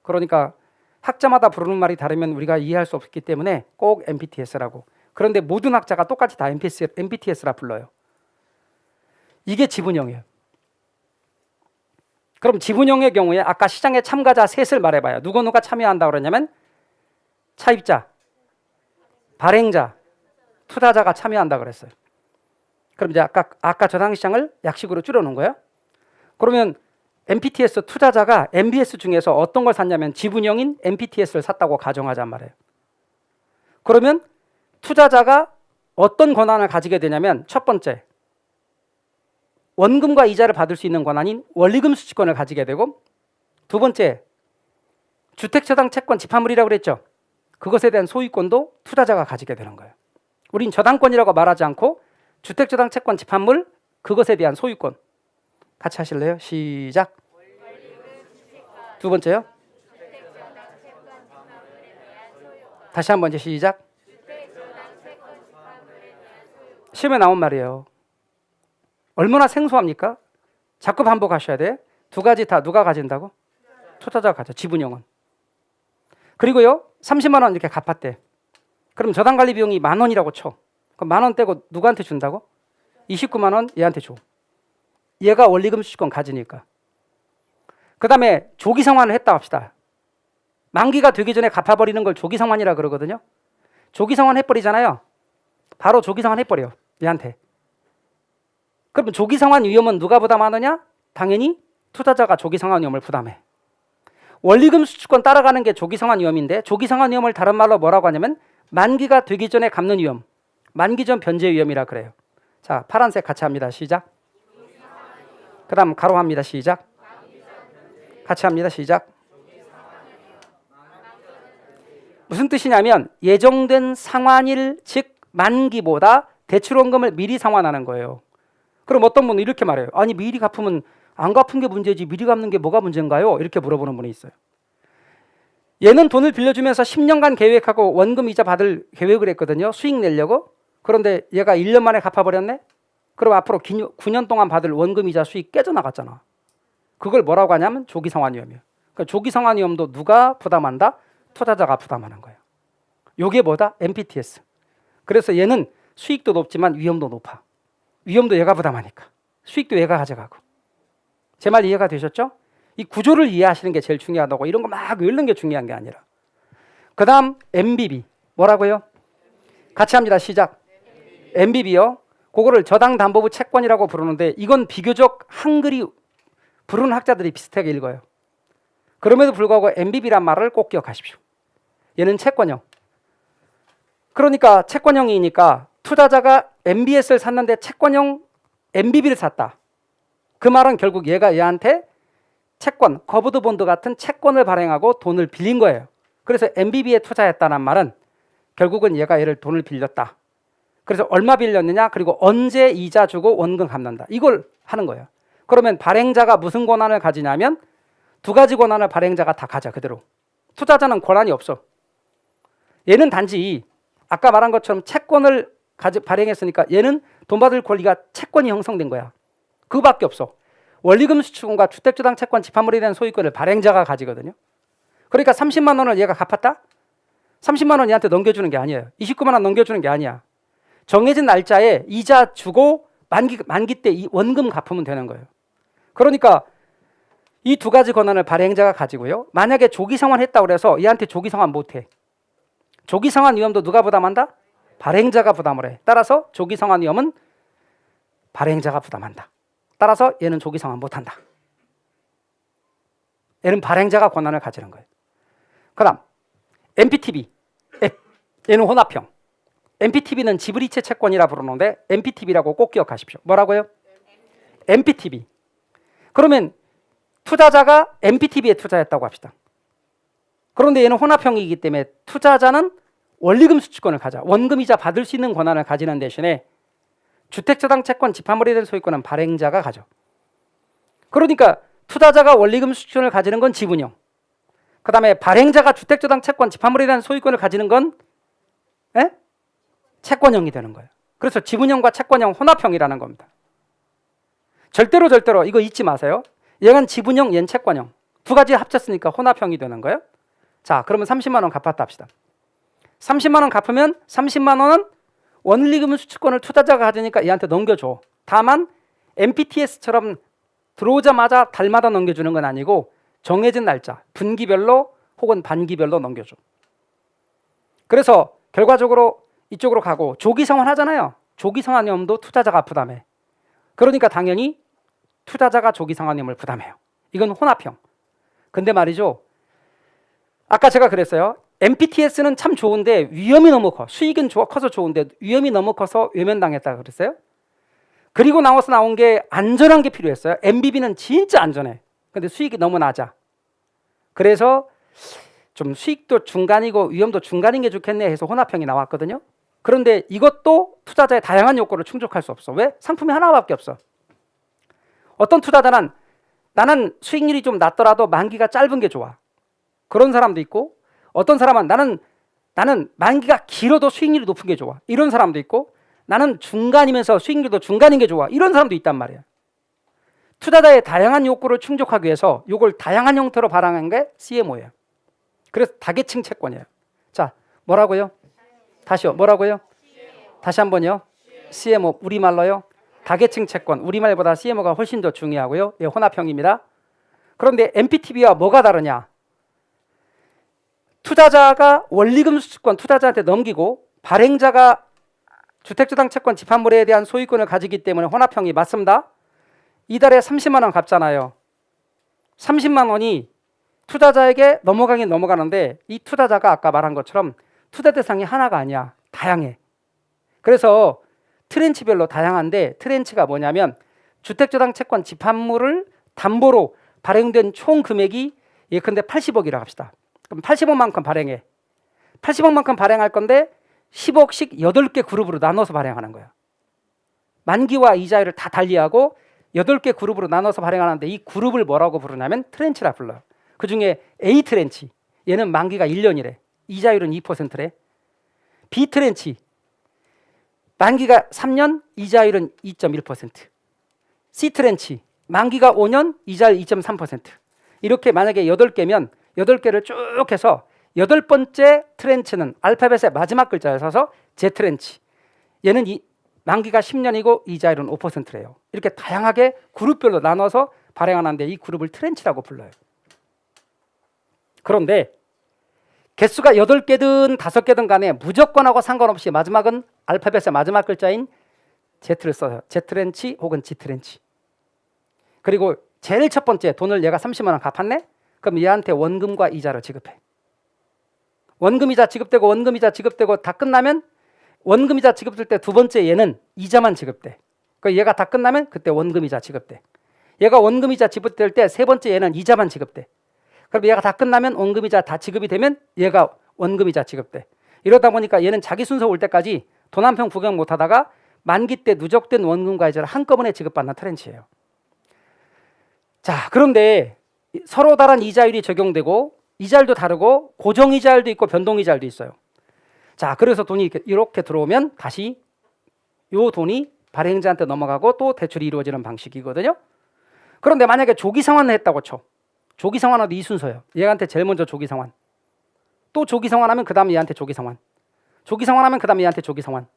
그러니까 학자마다 부르는 말이 다르면 우리가 이해할 수 없기 때문에 꼭 MPTS라고. 그런데 모든 학자가 똑같이 다 MPTS라 불러요. 이게 지분형이에요. 그럼 지분형의 경우에 아까 시장의 참가자 셋을 말해봐요. 누가 참여한다고 그러냐면 차입자, 발행자, 투자자가 참여한다 그랬어요. 그럼 이제 아까 저당시장을 약식으로 줄여놓은 거예요. 그러면 MPTS 투자자가 MBS 중에서 어떤 걸 샀냐면 지분형인 MPTS를 샀다고 가정하잔 말이에요. 그러면 투자자가 어떤 권한을 가지게 되냐면 첫 번째, 원금과 이자를 받을 수 있는 권한인 원리금 수취권을 가지게 되고, 두 번째, 주택저당 채권 집합물이라고 그랬죠. 그것에 대한 소유권도 투자자가 가지게 되는 거예요. 우린 저당권이라고 말하지 않고 주택저당 채권 집합물, 그것에 대한 소유권. 같이 하실래요? 시작. 두 번째요. 다시 한번 이제 시작. 시험에 나온 말이에요. 얼마나 생소합니까? 자꾸 반복하셔야 돼. 두 가지 다 누가 가진다고? 투자자가 가져. 지분형은. 그리고요, 30만 원 이렇게 갚았대. 그럼 저당관리 비용이 10,000원이라고 쳐. 그럼 10,000원 떼고 누구한테 준다고? 29만 원 얘한테 줘. 얘가 원리금 수취권 가지니까. 그 다음에 조기상환을 했다 합시다. 만기가 되기 전에 갚아버리는 걸 조기상환이라 그러거든요. 조기상환 해버리잖아요. 바로 조기상환 해버려. 얘한테. 그럼 조기상환 위험은 누가 부담하느냐? 당연히 투자자가 조기상환 위험을 부담해. 원리금 수취권 따라가는 게 조기상환 위험인데, 조기상환 위험을 다른 말로 뭐라고 하냐면 만기가 되기 전에 갚는 위험, 만기 전 변제 위험이라 그래요. 자, 파란색 같이 합니다. 시작. 그 다음 가로 합니다. 시작. 같이 합니다. 시작. 무슨 뜻이냐면 예정된 상환일, 즉 만기보다 대출원금을 미리 상환하는 거예요. 그럼 어떤 분은 이렇게 말해요. 아니 미리 갚으면 안 갚은 게 문제지 미리 갚는 게 뭐가 문제인가요? 이렇게 물어보는 분이 있어요. 얘는 돈을 빌려주면서 10년간 계획하고 원금 이자 받을 계획을 했거든요. 수익 내려고. 그런데 얘가 1년 만에 갚아버렸네? 그럼 앞으로 9년 동안 받을 원금 이자 수익 깨져나갔잖아. 그걸 뭐라고 하냐면 조기상환 위험이에요. 그러니까 조기상환 위험도 누가 부담한다? 투자자가 부담하는 거예요. 요게 뭐다? MPTS. 그래서 얘는 수익도 높지만 위험도 높아. 위험도 얘가 부담하니까. 수익도 얘가 가져가고. 제 말 이해가 되셨죠? 이 구조를 이해하시는 게 제일 중요하다고. 이런 거 막 외우는 게 중요한 게 아니라. 그 다음 MBB. 뭐라고요? 같이 합니다. 시작. MBB요. 그거를 저당담보부 채권이라고 부르는데 이건 비교적 한글이 부르는 학자들이 비슷하게 읽어요. 그럼에도 불구하고 MBB란 말을 꼭 기억하십시오. 얘는 채권형. 그러니까 채권형이니까 투자자가 MBS를 샀는데 채권형 MBB를 샀다. 그 말은 결국 얘한테 채권, 거부드 본드 같은 채권을 발행하고 돈을 빌린 거예요. 그래서 MBB에 투자했다는 말은 결국은 얘를 돈을 빌렸다. 그래서 얼마 빌렸느냐, 그리고 언제 이자 주고 원금 갚는다. 이걸 하는 거예요. 그러면 발행자가 무슨 권한을 가지냐면 두 가지 권한을 발행자가 다 가져 그대로. 투자자는 권한이 없어. 얘는 단지 아까 말한 것처럼 채권을 발행했으니까 얘는 돈 받을 권리가 채권이 형성된 거야. 그거밖에 없어. 원리금 수취권과 주택저당 채권 집합물에 대한 소유권을 발행자가 가지거든요. 그러니까 30만 원을 얘가 갚았다? 30만 원 얘한테 넘겨주는 게 아니에요. 29만 원 넘겨주는 게 아니야. 정해진 날짜에 이자 주고 만기 때 이 원금 갚으면 되는 거예요. 그러니까 이 두 가지 권한을 발행자가 가지고요. 만약에 조기상환 했다고 해서 얘한테 조기상환 못해. 조기상환 위험도 누가 부담한다? 발행자가 부담을 해. 따라서 조기상환 위험은 발행자가 부담한다. 따라서 얘는 조기상환 못한다. 얘는 발행자가 권한을 가지는 거예요. 그 다음 MPTB. 얘는 혼합형. MPTB는 지불이체 채권이라 부르는데 MPTB라고 꼭 기억하십시오. 뭐라고요? MPTB. 그러면 투자자가 MPTB에 투자했다고 합시다. 그런데 얘는 혼합형이기 때문에 투자자는 원리금 수취권을 가져. 원금이자 받을 수 있는 권한을 가지는 대신에 주택저당 채권 집합물에 대한 소유권은 발행자가 가져. 그러니까 투자자가 원리금 수취권을 가지는 건 지분형. 그 다음에 발행자가 주택저당 채권 집합물에 대한 소유권을 가지는 건 채권형이 되는 거예요. 그래서 지분형과 채권형 혼합형이라는 겁니다. 절대로 이거 잊지 마세요. 얘는 지분형, 얘는 채권형. 두 가지 합쳤으니까 혼합형이 되는 거예요. 자, 그러면 30만 원 갚았다 합시다. 30만 원 갚으면 30만 원은 원리금 수취권을 투자자가 가지니까 얘한테 넘겨줘. 다만 MPTS처럼 들어오자마자 달마다 넘겨주는 건 아니고 정해진 날짜, 분기별로 혹은 반기별로 넘겨줘. 그래서 결과적으로 이쪽으로 가고 조기상환 하잖아요. 조기상환위험도 투자자가 부담해. 그러니까 당연히 투자자가 조기상환위험을 부담해요. 이건 혼합형. 근데 말이죠. 아까 제가 그랬어요. MPTS는 참 좋은데 위험이 너무 커. 수익은 커서 좋은데 위험이 너무 커서 외면당했다 그랬어요. 그리고 나와서 나온 게 안전한 게 필요했어요. MBB는 진짜 안전해. 근데 수익이 너무 낮아. 그래서 좀 수익도 중간이고 위험도 중간인 게 좋겠네 해서 혼합형이 나왔거든요. 그런데 이것도 투자자의 다양한 욕구를 충족할 수 없어. 왜? 상품이 하나밖에 없어. 어떤 투자자는 나는 수익률이 좀 낮더라도 만기가 짧은 게 좋아. 그런 사람도 있고, 어떤 사람은 나는 만기가 길어도 수익률이 높은 게 좋아. 이런 사람도 있고, 나는 중간이면서 수익률도 중간인 게 좋아. 이런 사람도 있단 말이야. 투자자의 다양한 욕구를 충족하기 위해서 이걸 다양한 형태로 발행한 게 CMO예요. 그래서 다계층 채권이에요. 자, 뭐라고요? 다시요. 뭐라고요? 다시 한번요. CMO 우리말로요. 다계층 채권. 우리말보다 CMO가 훨씬 더 중요하고요. 예, 혼합형입니다. 그런데 MPTB와 뭐가 다르냐? 투자자가 원리금 수취권 투자자한테 넘기고 발행자가 주택주당 채권 집합물에 대한 소유권을 가지기 때문에 혼합형이 맞습니다. 이달에 30만 원 갚잖아요. 30만 원이 투자자에게 넘어가긴 넘어가는데 이 투자자가 아까 말한 것처럼 투자 대상이 하나가 아니야. 다양해. 그래서 트렌치별로 다양한데 트렌치가 뭐냐면 주택주당 채권 집합물을 담보로 발행된 총 금액이 예컨대 80억이라고 합시다. 그럼 80억만큼 발행해. 80억만큼 발행할 건데 10억씩 8개 그룹으로 나눠서 발행하는 거야. 만기와 이자율을 다 달리하고 8개 그룹으로 나눠서 발행하는데 이 그룹을 뭐라고 부르냐면 트렌치라 불러요. 그중에 A 트렌치, 얘는 만기가 1년이래. 이자율은 2%래. B 트렌치, 만기가 3년, 이자율은 2.1%. C 트렌치, 만기가 5년, 이자율 2.3%. 이렇게 만약에 8개면 8개를 쭉 해서 8번째 트렌치는 알파벳의 마지막 글자를 써서 Z 트렌치. 얘는 만기가 10년이고 이자율은 5%래요. 이렇게 다양하게 그룹별로 나눠서 발행하는데 이 그룹을 트렌치라고 불러요. 그런데 개수가 8개든 5개든 간에 무조건하고 상관없이 마지막은 알파벳의 마지막 글자인 Z를 써요. Z트렌치 혹은 G트렌치. 그리고 제일 첫 번째 돈을 얘가 30만 원 갚았네? 그럼 얘한테 원금과 이자를 지급해. 원금이자 지급되고 원금이자 지급되고 다 끝나면 원금이자 지급될 때 두 번째 얘는 이자만 지급돼. 그 얘가 다 끝나면 그때 원금이자 지급돼. 얘가 원금이자 지급될 때 세 번째 얘는 이자만 지급돼. 그럼 얘가 다 끝나면 원금이자 다 지급이 되면 얘가 원금이자 지급돼. 이러다 보니까 얘는 자기 순서 올 때까지 돈 한 평 구경 못 하다가 만기 때 누적된 원금과 이자를 한꺼번에 지급받는 트렌치예요. 자, 그런데 서로 다른 이자율이 적용되고 이자율도 다르고 고정이자율도 있고 변동이자율도 있어요. 자, 그래서 돈이 이렇게 들어오면 다시 요 돈이 발행자한테 넘어가고 또 대출이 이루어지는 방식이거든요. 그런데 만약에 조기상환을 했다고 쳐. 조기상환하도 이 순서예요. 얘한테 제일 먼저 조기상환. 또 조기상환하면 그 다음에 얘한테 조기상환. 조기상환하면 그 다음에 얘한테 조기상환.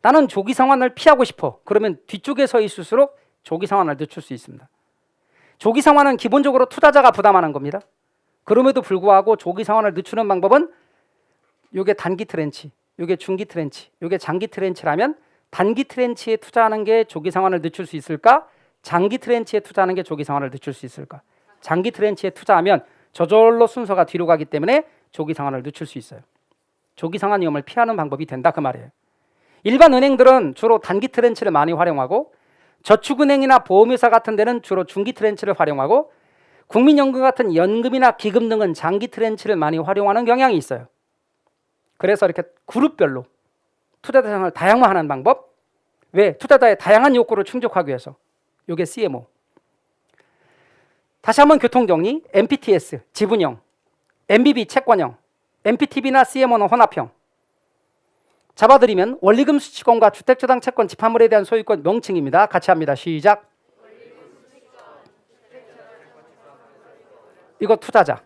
나는 조기상환을 피하고 싶어. 그러면 뒤쪽에 서 있을수록 조기상환을 늦출 수 있습니다. 조기상환은 기본적으로 투자자가 부담하는 겁니다. 그럼에도 불구하고 조기상환을 늦추는 방법은 요게 단기 트렌치, 요게 중기 트렌치, 요게 장기 트렌치라면 단기 트렌치에 투자하는 게 조기상환을 늦출 수 있을까? 장기 트렌치에 투자하는 게 조기상환을 늦출 수 있을까? 장기 트렌치에 투자하면 저절로 순서가 뒤로 가기 때문에 조기상환을 늦출 수 있어요. 조기상환 위험을 피하는 방법이 된다 그 말이에요. 일반 은행들은 주로 단기 트렌치를 많이 활용하고 저축은행이나 보험회사 같은 데는 주로 중기 트렌치를 활용하고 국민연금 같은 연금이나 기금 등은 장기 트렌치를 많이 활용하는 경향이 있어요. 그래서 이렇게 그룹별로 투자 대상을 다양화하는 방법. 왜? 투자자의 다양한 욕구를 충족하기 위해서. 이게 CMO. 다시 한번 교통정리. MPTS 지분형, MBB 채권형, MPTB나 CMO는 혼합형. 잡아드리면 원리금 수취권과 주택주당 채권 집합물에 대한 소유권 명칭입니다. 같이 합니다. 시작. 이거 투자자.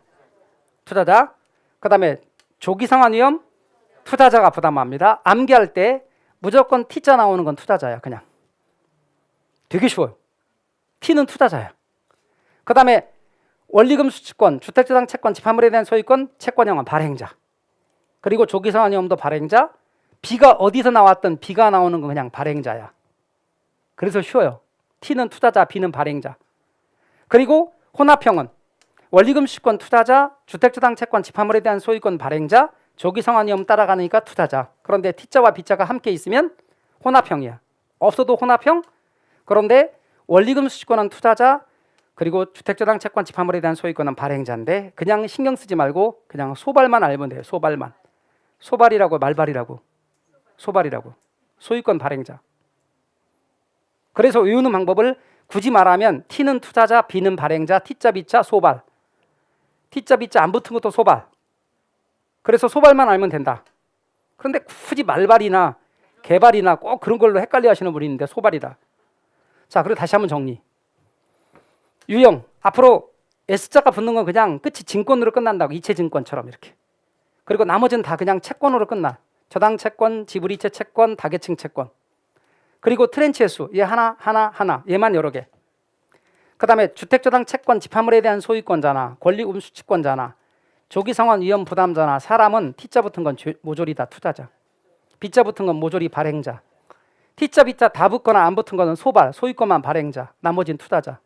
그 다음에 조기상환 위험 투자자가 부담합니다. 암기할 때 무조건 T자 나오는 건 투자자야. 그냥 되게 쉬워요. T는 투자자야. 그 다음에 원리금 수취권, 주택저당 채권, 집화물에 대한 소유권, 채권형은 발행자. 그리고 조기상환위험도 발행자. B가 어디서 나왔든 B가 나오는 건 그냥 발행자야. 그래서 쉬워요. T는 투자자, B는 발행자. 그리고 혼합형은 원리금 수취권 투자자, 주택저당 채권, 집화물에 대한 소유권 발행자, 조기상환위험 따라가니까 투자자. 그런데 T자와 B자가 함께 있으면 혼합형이야. 없어도 혼합형. 그런데 원리금 수취권은 투자자, 그리고 주택저당 채권, 집화물에 대한 소유권은 발행자인데 그냥 신경 쓰지 말고 그냥 소발만 알면 돼요. 소발만. 소발이라고 말발이라고. 소발이라고. 소유권 발행자. 그래서 외우는 방법을 굳이 말하면 T는 투자자, B는 발행자, T자, B자, 소발. T자, B자 안 붙은 것도 소발. 그래서 소발만 알면 된다. 그런데 굳이 말발이나 개발이나 꼭 그런 걸로 헷갈려 하시는 분이 있는데 소발이다. 자, 그리고 다시 한번 정리. 유형, 앞으로 S자가 붙는 건 그냥 끝이 증권으로 끝난다고. 이체증권처럼 이렇게. 그리고 나머지는 다 그냥 채권으로 끝나. 저당채권, 지불이체 채권, 다계층 채권. 그리고 트렌치의 수, 얘 하나, 얘만 여러 개. 그 다음에 주택저당 채권, 집화물에 대한 소유권자나 권리금수취권자나 조기상환 위험 부담자나 사람은 T자 붙은 건 모조리 다 투자자. B자 붙은 건 모조리 발행자. T자, B자 다 붙거나 안 붙은 거는 소발, 소유권만 발행자, 나머지는 투자자.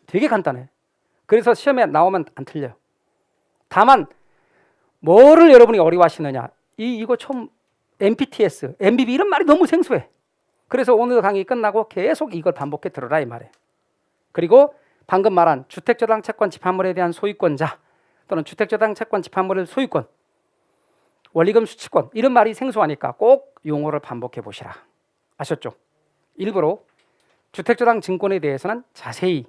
되게 간단해. 그래서 시험에 나오면 안 틀려요. 다만 뭐를 여러분이 어려워하시느냐. 이거 처음 MPTS, MBB 이런 말이 너무 생소해. 그래서 오늘 강의 끝나고 계속 이걸 반복해 들으라 이 말이에요. 그리고 방금 말한 주택저당 채권 집화물에 대한 소유권자 또는 주택저당 채권 집화물의 소유권, 원리금 수취권 이런 말이 생소하니까 꼭 용어를 반복해 보시라. 아셨죠? 일부러 주택저당 증권에 대해서는 자세히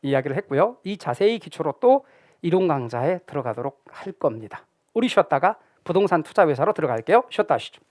이야기를 했고요. 이 자세히 기초로 또 이론 강좌에 들어가도록 할 겁니다. 우리 쉬었다가 부동산 투자 회사로 들어갈게요. 쉬었다 하시죠.